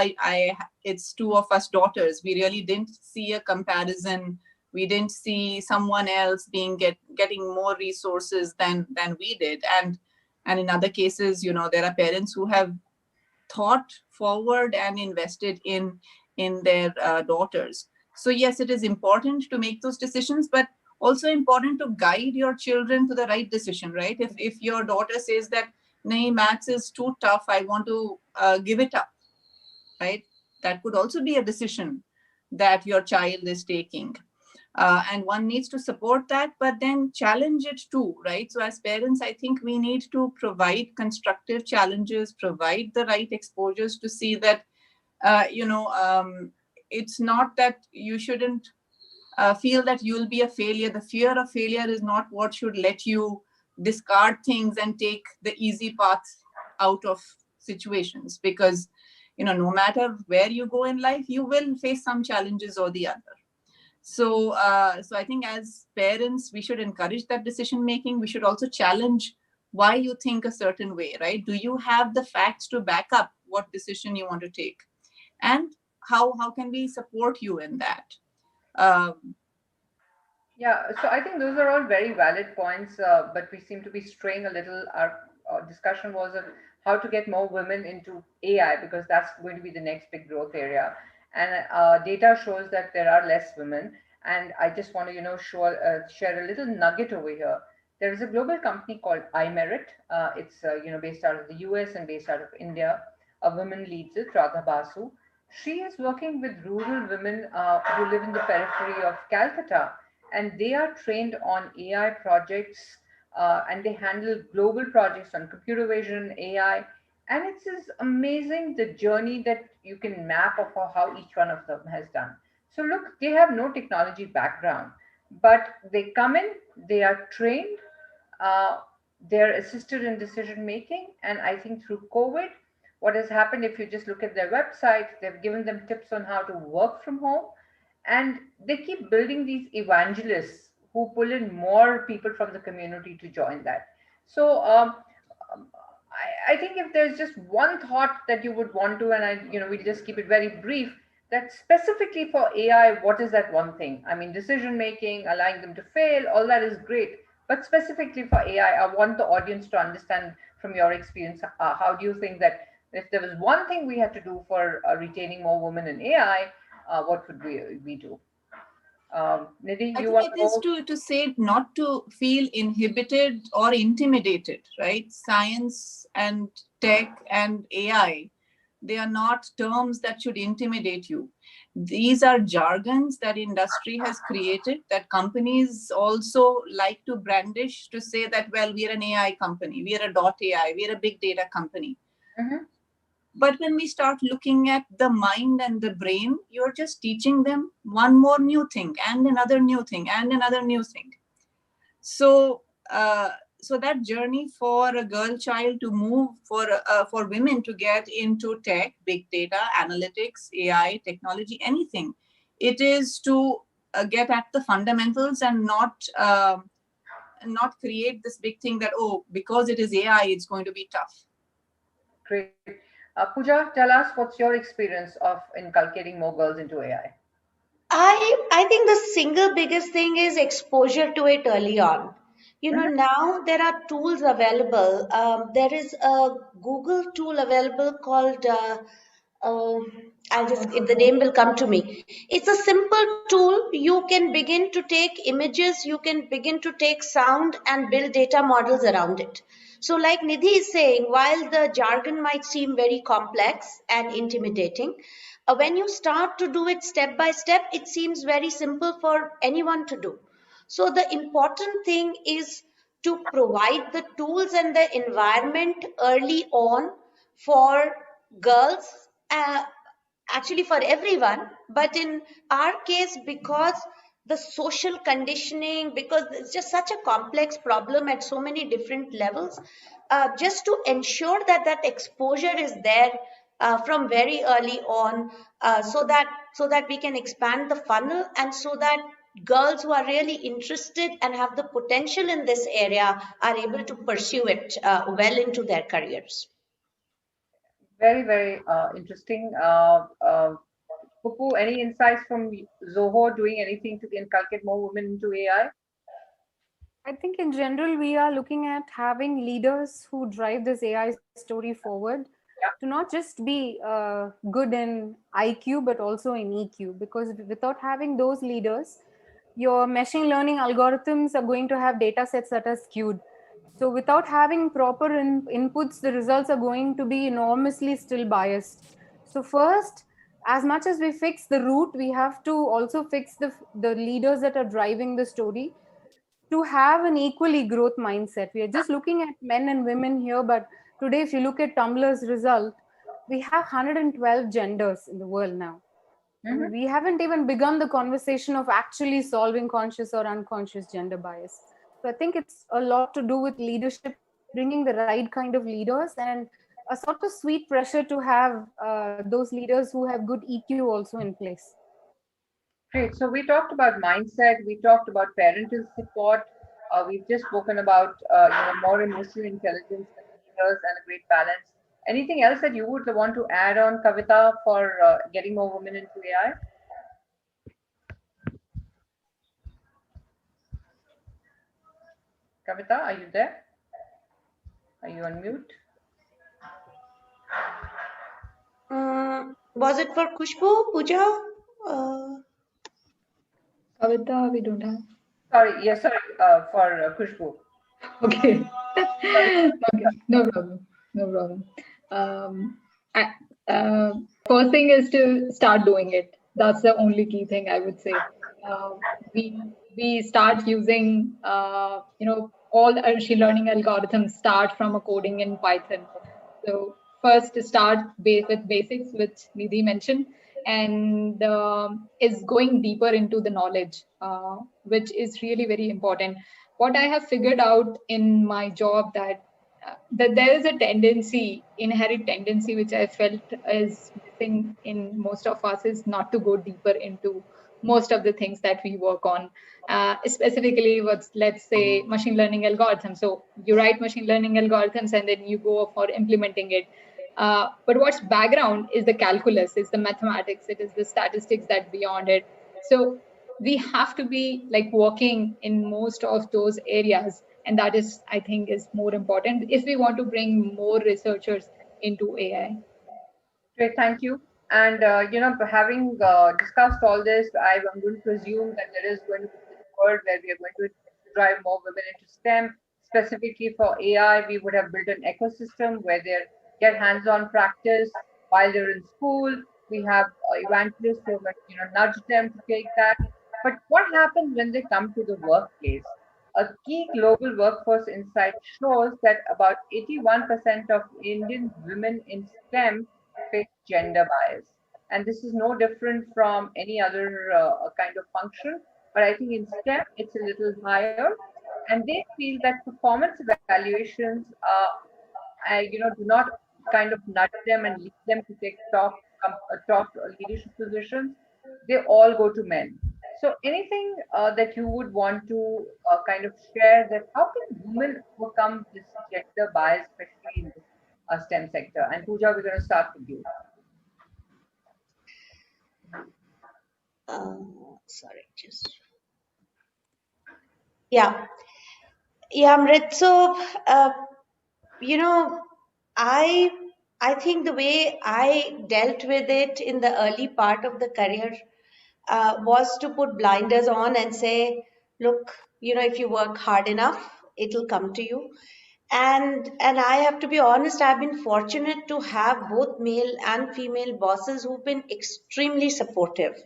it's two of us daughters. We really didn't see a comparison. We didn't see someone else getting more resources than we did. And in other cases, there are parents who have thought forward and invested in their daughters. So yes, it is important to make those decisions, but also important to guide your children to the right decision, right? If your daughter says that, "Nahi, maths is too tough, I want to give it up," right? That could also be a decision that your child is taking. And one needs to support that, but then challenge it too, right? So as parents, I think we need to provide constructive challenges, provide the right exposures to see that, it's not that you shouldn't feel that you'll be a failure. The fear of failure is not what should let you discard things and take the easy path out of situations, because no matter where you go in life, you will face some challenges or the other. So I think as parents, we should encourage that decision making. We should also challenge why you think a certain way, right? Do you have the facts to back up what decision you want to take, and how can we support you in that? Yeah, so I think those are all very valid points, but we seem to be straying a little. Our discussion was of how to get more women into AI, because that's going to be the next big growth area. And data shows that there are less women. And I just want to, share a little nugget over here. There is a global company called iMerit. It's, based out of the US and based out of India. A woman leads it, Radha Basu. She is working with rural women who live in the periphery of Calcutta, and they are trained on AI projects, and they handle global projects on computer vision, AI. And it's just amazing the journey that you can map of how each one of them has done. So, look, they have no technology background, but they come in, they are trained, uh, they're assisted in decision making. And I think through COVID, what has happened, if you just look at their website, they've given them tips on how to work from home, and they keep building these evangelists who pull in more people from the community to join that. So um, I think if there's just one thought that you would want to, and we'll just keep it very brief, that specifically for AI, what is that one thing? I mean, decision making, allowing them to fail, all that is great. But specifically for AI, I want the audience to understand from your experience, how do you think that if there was one thing we had to do for retaining more women in AI, what would we do? Nidhi, I you think want it is to say not to feel inhibited or intimidated, right? Science and tech and AI, they are not terms that should intimidate you. These are jargons that industry has created, that companies also like to brandish to say that, well, we are an AI company, we are a .ai, we are a big data company. Mm-hmm. But when we start looking at the mind and the brain, you're just teaching them one more new thing and another new thing and another new thing. So, so that journey for a girl child to move, for women to get into tech, big data, analytics, AI, technology, anything, it is to get at the fundamentals and not create this big thing that, oh, because it is AI, it's going to be tough. Great. Pooja, tell us, what's your experience of inculcating more girls into AI? I think the single biggest thing is exposure to it early on. Now there are tools available. There is a Google tool available called, the name will come to me. It's a simple tool. You can begin to take images, you can begin to take sound and build data models around it. So, like Nidhi is saying, while the jargon might seem very complex and intimidating, when you start to do it step by step, it seems very simple for anyone to do. So, the important thing is to provide the tools and the environment early on for girls, actually for everyone, but in our case, because the social conditioning, because it's just such a complex problem at so many different levels, just to ensure that that exposure is there from very early on, so that we can expand the funnel, and so that girls who are really interested and have the potential in this area are able to pursue it well into their careers. Very, very interesting. Kupu, any insights from Zoho doing anything to inculcate more women into AI? I think in general, we are looking at having leaders who drive this AI story forward to not just be good in IQ, but also in EQ. Because without having those leaders, your machine learning algorithms are going to have data sets that are skewed. So without having proper inputs, the results are going to be enormously still biased. So first, as much as we fix the root, we have to also fix the leaders that are driving the story to have an equally growth mindset. We are just looking at men and women here, but today, if you look at Tumblr's result, we have 112 genders in the world now. Mhm. We haven't even begun the conversation of actually solving conscious or unconscious gender bias. So I think it's a lot to do with leadership, bringing the right kind of leaders, and a sort of sweet pressure to have those leaders who have good EQ also in place. Great. So we talked about mindset. We talked about parental support. We've just spoken about more emotional intelligence with leaders and a great balance. Anything else that you would want to add on, Kavita, for getting more women into AI? Kavita, are you there? Are you on mute? Was it for Kushbu, Puja? Kavita, we don't have. Sorry, yes, sorry, for Kushbu. Okay. Sorry. Okay, no problem. No problem. I, first thing is to start doing it. That's the only key thing I would say. Uh, we start using all the machine learning algorithms start from a coding in Python. So first to start with basics, which Nidhi mentioned, and is going deeper into the knowledge, which is really very important. What I have figured out in my job that there is a tendency, inherent tendency, which I felt is missing in most of us, is not to go deeper into most of the things that we work on, specifically what's, let's say, machine learning algorithms. So you write machine learning algorithms and then you go for implementing it. But what's background is the calculus, is the mathematics, it is the statistics that beyond it. So we have to be like working in most of those areas, and that is, I think, is more important if we want to bring more researchers into AI. Great, thank you. And having discussed all this, I'm going to presume that there is going to be this world where we are going to drive more women into STEM. Specifically for AI, we would have built an ecosystem where they get hands-on practice while they're in school. We have evangelists who nudge them to take that. But what happens when they come to the workplace? A key global workforce insight shows that about 81% of Indian women in STEM face gender bias. And this is no different from any other kind of function. But I think in STEM, it's a little higher. And they feel that performance evaluations, do not kind of nudge them and lead them to take top leadership positions. They all go to men. So anything that you would want to kind of share, that how can women overcome this gender bias, especially in this STEM sector? And Pooja, we're going to start with you. Sorry, just yeah, Amrit. So, you know, I I think the way I dealt with it in the early part of the career was to put blinders on and say, look, if you work hard enough, it'll come to you. And I have to be honest, I've been fortunate to have both male and female bosses who've been extremely supportive.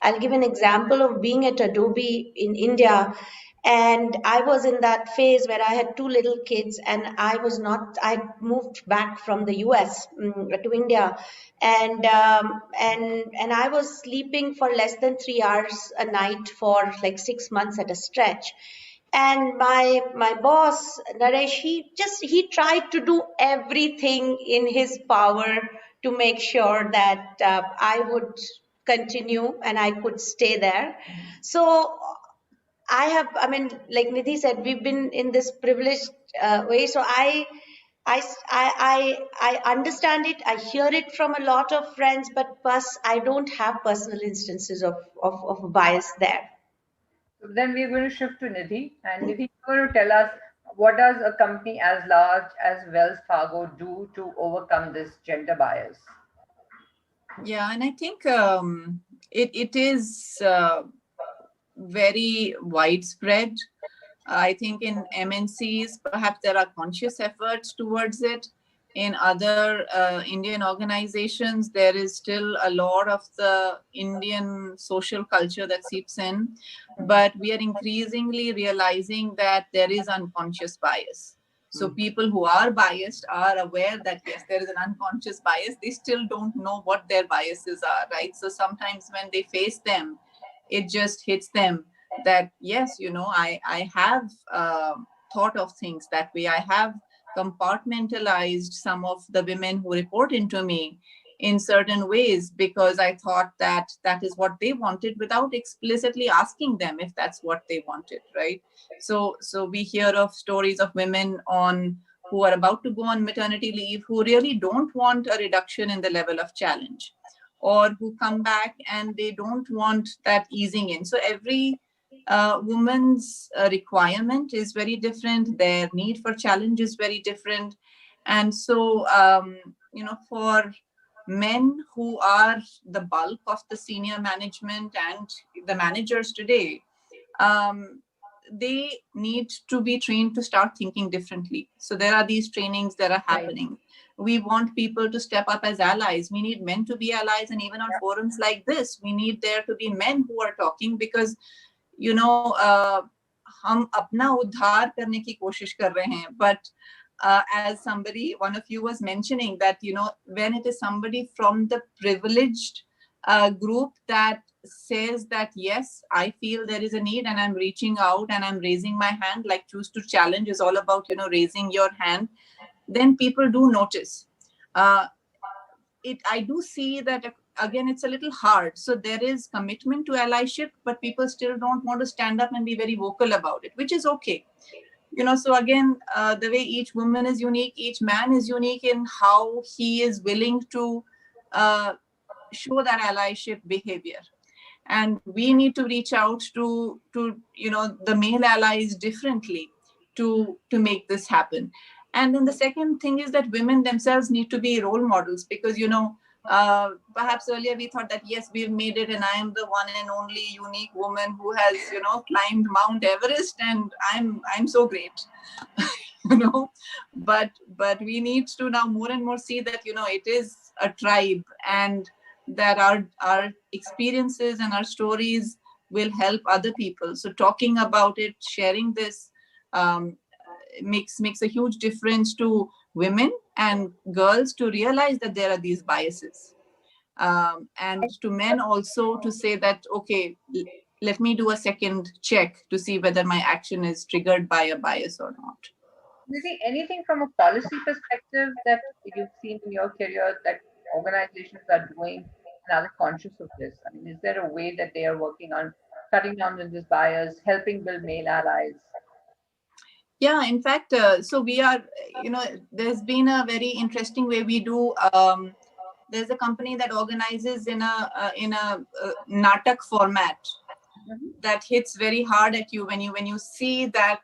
I'll give an example of being at Adobe in India. And I was in that phase where I had two little kids, and I moved back from the US to India, and I was sleeping for less than 3 hours a night for like 6 months at a stretch. And my boss Naresh, he tried to do everything in his power to make sure that I would continue and I could stay there. So I mean, like Nidhi said, we've been in this privileged way. So I understand it. I hear it from a lot of friends, but plus I don't have personal instances of bias there. So then we're going to shift to Nidhi. And Nidhi, you're going to tell us, what does a company as large as Wells Fargo do to overcome this gender bias? Yeah, and I think it is very widespread. I think in MNCs, perhaps there are conscious efforts towards it. In other Indian organizations, there is still a lot of the Indian social culture that seeps in. But we are increasingly realizing that there is unconscious bias. So people who are biased are aware that yes, there is an unconscious bias. They still don't know what their biases are, right? So sometimes when they face them, it just hits them that yes, I have thought of things that way. I have compartmentalized some of the women who report into me in certain ways because I thought that that is what they wanted without explicitly asking them if that's what they wanted, right? So we hear of stories of women on who are about to go on maternity leave who really don't want a reduction in the level of challenge, or who come back and they don't want that easing in. So every woman's requirement is very different. Their need for challenge is very different. And so, for men who are the bulk of the senior management and the managers today, they need to be trained to start thinking differently. So there are these trainings that are happening. Right. We want people to step up as allies. We need men to be allies. And even on forums like this, we need there to be men who are talking because, हम अपना उद्धार करने की कोशिश कर रहे हैं. But as somebody, one of you was mentioning that, when it is somebody from the privileged group that says that, yes, I feel there is a need and I'm reaching out and I'm raising my hand, like Choose to Challenge is all about, raising your hand, then people do notice. I do see that, again, it's a little hard. So there is commitment to allyship, but people still don't want to stand up and be very vocal about it, which is okay. So again, the way each woman is unique, each man is unique in how he is willing to show that allyship behavior. And we need to reach out to the male allies differently to make this happen. And then the second thing is that women themselves need to be role models because, perhaps earlier we thought that, yes, we've made it and I am the one and only unique woman who has, climbed Mount Everest and I'm so great, but we need to now more and more see that, it is a tribe and that our experiences and our stories will help other people. So talking about it, sharing this makes a huge difference to women and girls to realize that there are these biases. And to men also to say that, okay, let me do a second check to see whether my action is triggered by a bias or not. Anything from a policy perspective that you've seen in your career that organizations are doing and are conscious of this? I mean, is there a way that they are working on cutting down on this bias, helping build male allies? Yeah, in fact, so we are, there's been a very interesting way we do. There's a company that organizes in a natak format that hits very hard at you when you see that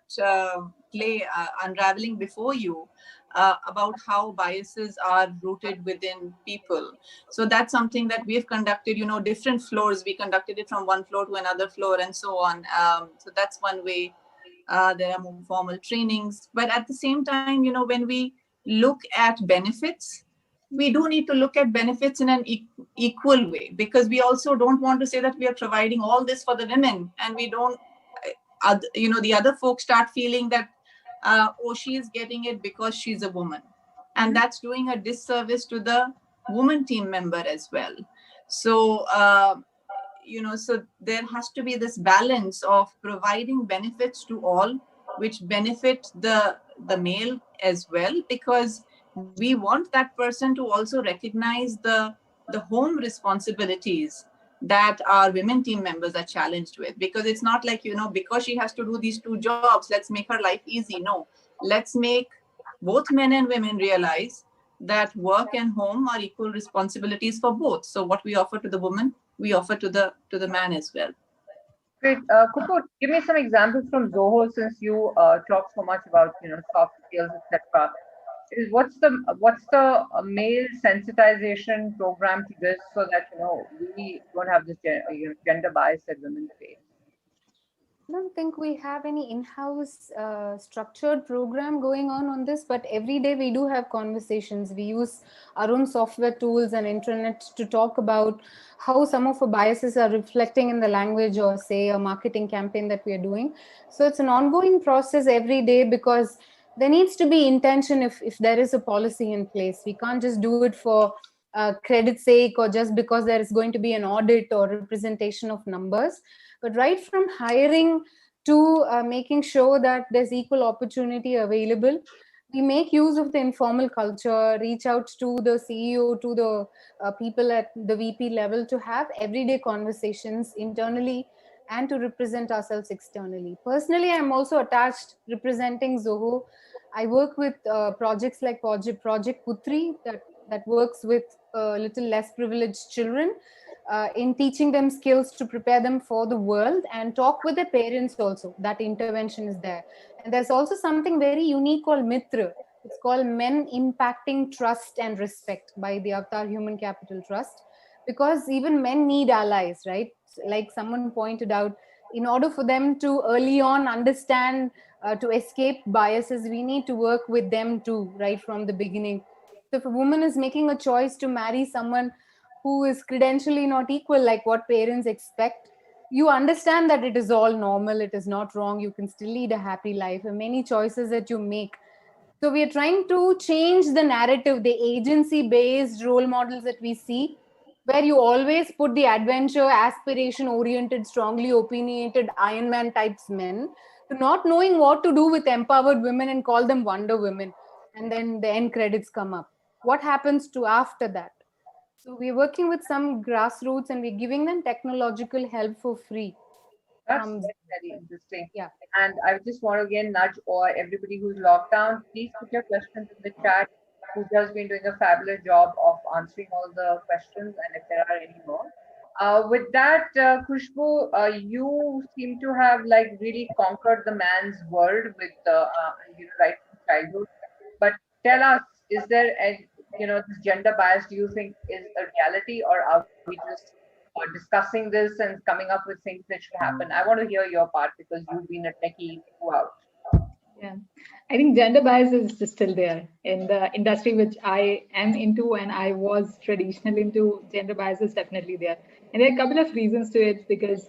play unraveling before you. About how biases are rooted within people. So that's something that we've conducted, different floors. We conducted it from one floor to another floor and so on. So that's one way. There are more formal trainings. But at the same time, when we look at benefits, we do need to look at benefits in an equal way, because we also don't want to say that we are providing all this for the women and we don't, the other folks start feeling that, oh, she is getting it because she's a woman. And that's doing a disservice to the woman team member as well. So, so there has to be this balance of providing benefits to all, which benefit the male as well, because we want that person to also recognize the home responsibilities that our women team members are challenged with. Because it's not like, because she has to do these two jobs, let's make her life easy. No, let's make both men and women realize that work and home are equal responsibilities for both. So what we offer to the woman, we offer to the man as well. Great. Kupu, give me some examples from Zoho, since you talk so much about soft skills, etc. What's the male sensitization program to this, so that we don't have this gender bias that women face? I don't think we have any in-house structured program going on this, but every day we do have conversations. We use our own software tools and internet to talk about how some of our biases are reflecting in the language or say a marketing campaign that we are doing. So it's an ongoing process every day, because there needs to be intention if there is a policy in place. We can't just do it for credit's sake or just because there is going to be an audit or representation of numbers. But right from hiring to making sure that there's equal opportunity available, we make use of the informal culture, reach out to the CEO, to the people at the VP level to have everyday conversations internally and to represent ourselves externally. Personally, I'm also attached representing Zoho. I work with projects like Project Putri that works with little less privileged children in teaching them skills to prepare them for the world, and talk with their parents also. That intervention is there. And there's also something very unique called Mitra. It's called Men Impacting Trust and Respect by the Avatar Human Capital Trust, because even men need allies, right? Like someone pointed out, in order for them to early on understand, to escape biases, we need to work with them too, right from the beginning. So if a woman is making a choice to marry someone who is credentially not equal, like what parents expect, you understand that it is all normal, it is not wrong, you can still lead a happy life, and many choices that you make. So we are trying to change the narrative, the agency based role models that we see, where you always put the adventure, aspiration oriented, strongly opinionated Iron Man types men, to not knowing what to do with empowered women and call them Wonder Women. And then the end credits come up. What happens to after that? So we're working with some grassroots and we're giving them technological help for free That's from, very, very interesting. yeah. And I just want to again nudge or everybody who's locked down, please put your questions in the chat. Pooja has been doing a fabulous job of answering all the questions, and if there are any more. With that, Khushbu, you seem to have like really conquered the man's world with right from childhood. But tell us, is there a this gender bias? Do you think is a reality, or are we just discussing this and coming up with things that should happen? I want to hear your part because you've been a techie throughout. Yeah, I think gender bias is still there in the industry which I am into, and I was traditionally into. Gender bias is definitely there, and there are a couple of reasons to it. Because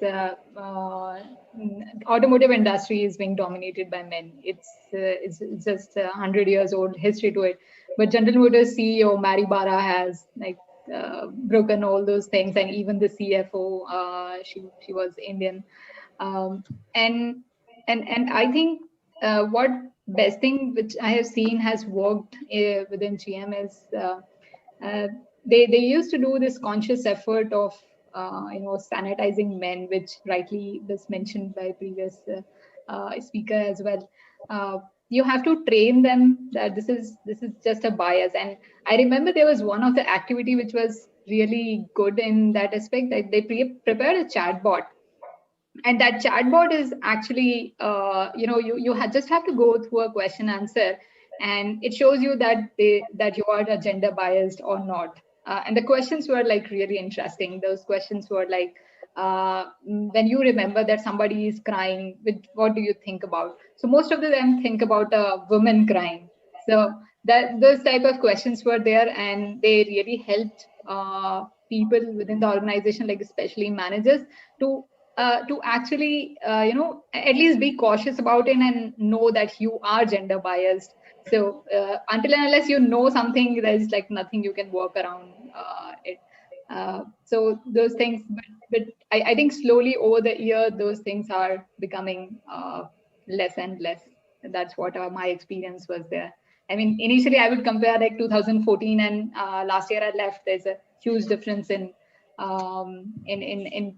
automotive industry is being dominated by men. It's just 100 years old history to it. But General Motors CEO Mary Barra has like broken all those things, and even the CFO, she was Indian, um, and and I think what best thing which I have seen has worked within GM is uh, they used to do this conscious effort of sanitizing men, which rightly was mentioned by previous speaker as well. You have to train them that this is just a bias. And I remember there was one of the activity which was really good in that aspect, that they prepared a chatbot, and that chatbot is actually just have to go through a question answer, and it shows you that you are a gender biased or not. And the questions were like really interesting. Those questions were like, when you remember that somebody is crying, what do you think about? So most of them think about a woman crying. So that those type of questions were there, and they really helped people within the organization, like especially managers, to actually at least be cautious about it and know that you are gender biased. So until and unless you know something, there's like nothing you can work around it. So those things, but I think slowly over the year those things are becoming less and less. That's what my experience was there. I mean, initially I would compare like 2014 and last year I left. There's a huge difference in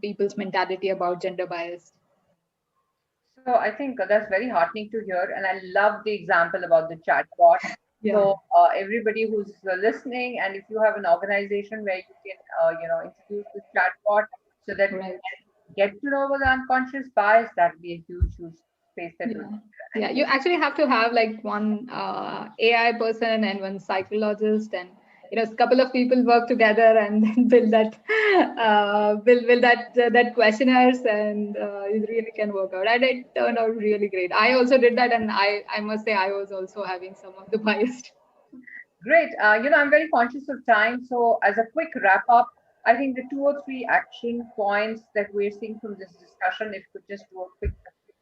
people's mentality about gender bias. So I think that's very heartening to hear, and I love the example about the chatbot. Yeah. So everybody who's listening, and if you have an organization where you can, introduce this chatbot so that we Right. can get to know about the unconscious bias, that would be a huge, huge space that will. Yeah, you actually have to have like one AI person and one psychologist, and a couple of people work together and then build that build that questionnaires, and it really can work out. And it turned out really great. I also did that, and I must say I was also having some of the bias. Great. I'm very conscious of time. So, as a quick wrap up, I think the two or three action points that we're seeing from this discussion, if we could just do a quick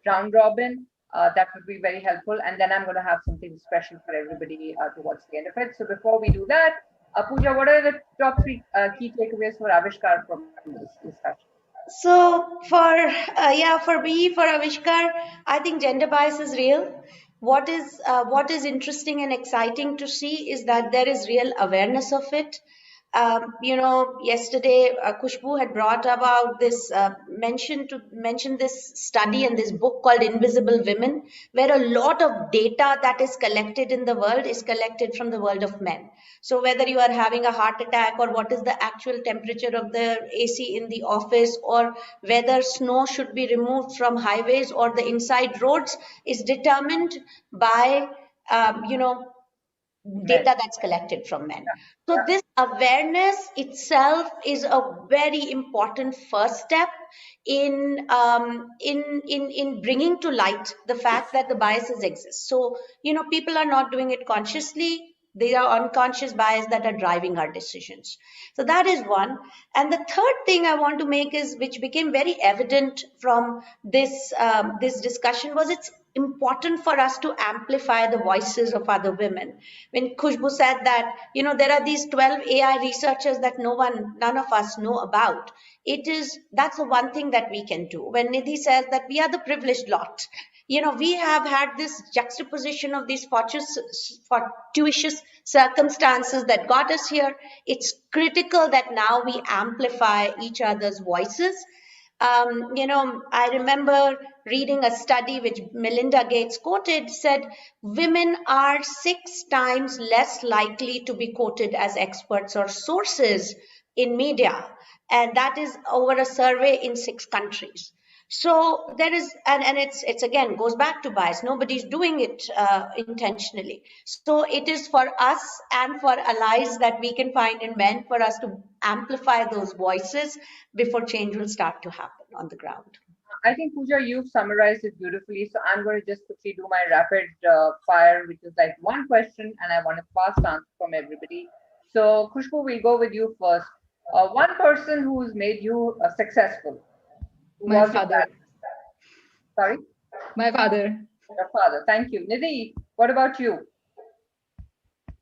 round robin. That would be very helpful. And then I'm going to have something special for everybody towards the end of it. So before we do that, Pooja, what are the top three key takeaways for Avishkar from this discussion? So for me, for Avishkar, I think gender bias is real. What is interesting and exciting to see is that there is real awareness of it. Yesterday Kushbu had brought about this mention this study and this book called Invisible Women, where a lot of data that is collected in the world is collected from the world of men. So whether you are having a heart attack, or what is the actual temperature of the AC in the office, or whether snow should be removed from highways or the inside roads, is determined by um, you know Men. data that's collected from men. So Yeah. this awareness itself is a very important first step in bringing to light the fact that the biases exist. So people are not doing it consciously. They are unconscious bias that are driving our decisions. So that is one. And the third thing I want to make is, which became very evident from this discussion, was it's important for us to amplify the voices of other women. When Khushbu said that, there are these 12 AI researchers that none of us know about. That's the one thing that we can do. When Nidhi says that we are the privileged lot, we have had this juxtaposition of these fortuitous circumstances that got us here. It's critical that now we amplify each other's voices. I remember reading a study which Melinda Gates quoted, said women are 6 times less likely to be quoted as experts or sources in media. And that is over a survey in 6 countries. So there is, and it's again goes back to bias. Nobody's doing it intentionally. So it is for us and for allies that we can find in men, for us to amplify those voices before change will start to happen on the ground. I think Pooja, you've summarized it beautifully. So I'm going to just quickly do my rapid fire, which is like one question, and I want a fast answer from everybody. So Khushbu, we'll go with you first. One person who's made you successful. Who My was your father. dad? Sorry, My father. your father. Thank you. Nidhi, what about you?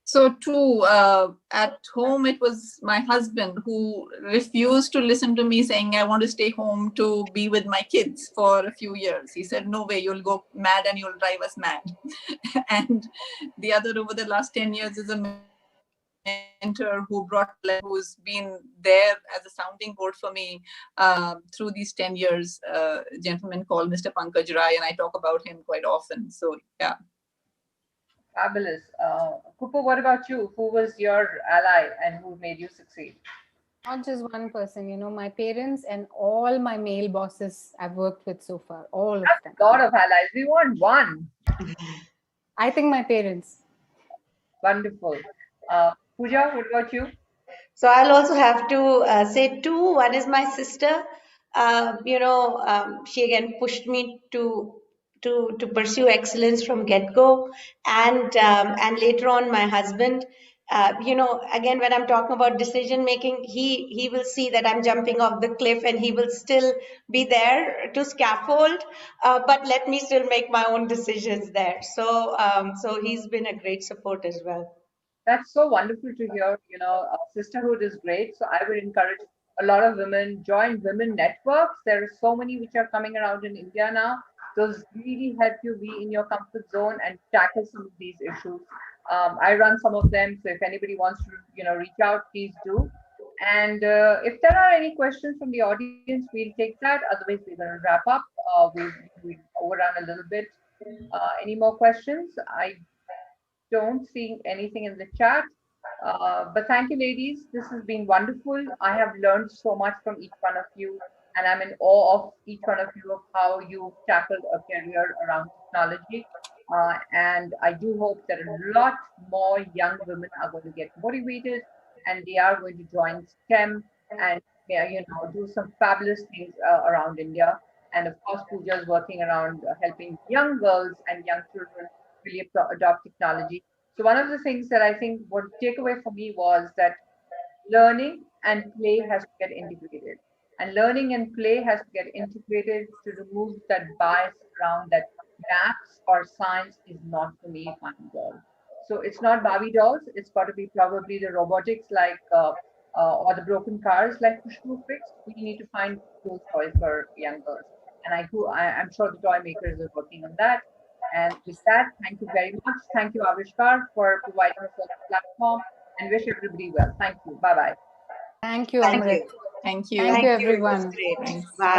So true. At home, it was my husband who refused to listen to me saying, I want to stay home to be with my kids for a few years. He said, no way, you'll go mad and you'll drive us mad. And the other over the last 10 years is a mentor who's been there as a sounding board for me through these 10 years. A gentleman called Mr. Pankaj Rai, and I talk about him quite often. So, yeah. Fabulous. Kupu, what about you? Who was your ally and who made you succeed? Not just one person, my parents and all my male bosses I've worked with so far, all of them. A lot of allies. We want one. I think my parents. Wonderful. Pooja, what about you? So I'll also have to say two. One is my sister. She again pushed me to pursue excellence from get go, and later on my husband. Again, when I'm talking about decision making, he will see that I'm jumping off the cliff, and he will still be there to scaffold, but let me still make my own decisions there. So he's been a great support as well. That's so wonderful to hear. Sisterhood is great. So I would encourage a lot of women join women networks. There are so many which are coming around in India now. Those really help you be in your comfort zone and tackle some of these issues. I run some of them. So if anybody wants to, reach out, please do. And if there are any questions from the audience, we'll take that. Otherwise, we're going to wrap up. We've overrun a little bit. Any more questions? I don't see anything in the chat. But thank you, ladies. This has been wonderful. I have learned so much from each one of you, and I'm in awe of each one of you of how you've tackled a career around technology. And I do hope that a lot more young women are going to get motivated and they are going to join STEM and do some fabulous things around India. And of course, Pooja is working around helping young girls and young children really adopt technology. So one of the things that I think what takeaway for me was that learning and play has to get integrated. And learning and play has to get integrated to remove that bias around that maths or science is not for me, fine girl. So it's not Barbie dolls. It's got to be probably the robotics like or the broken cars like Kushbu fixed. We need to find those toys for young girls. And I'm sure the toy makers are working on that. And with that, thank you very much. Thank you, Avishkar, for providing us a platform and wish everybody well. Thank you. Bye bye. Thank you, Thank Amrit. you. Thank you. Thank you, Thank you. It was everyone. great. Thanks. Bye.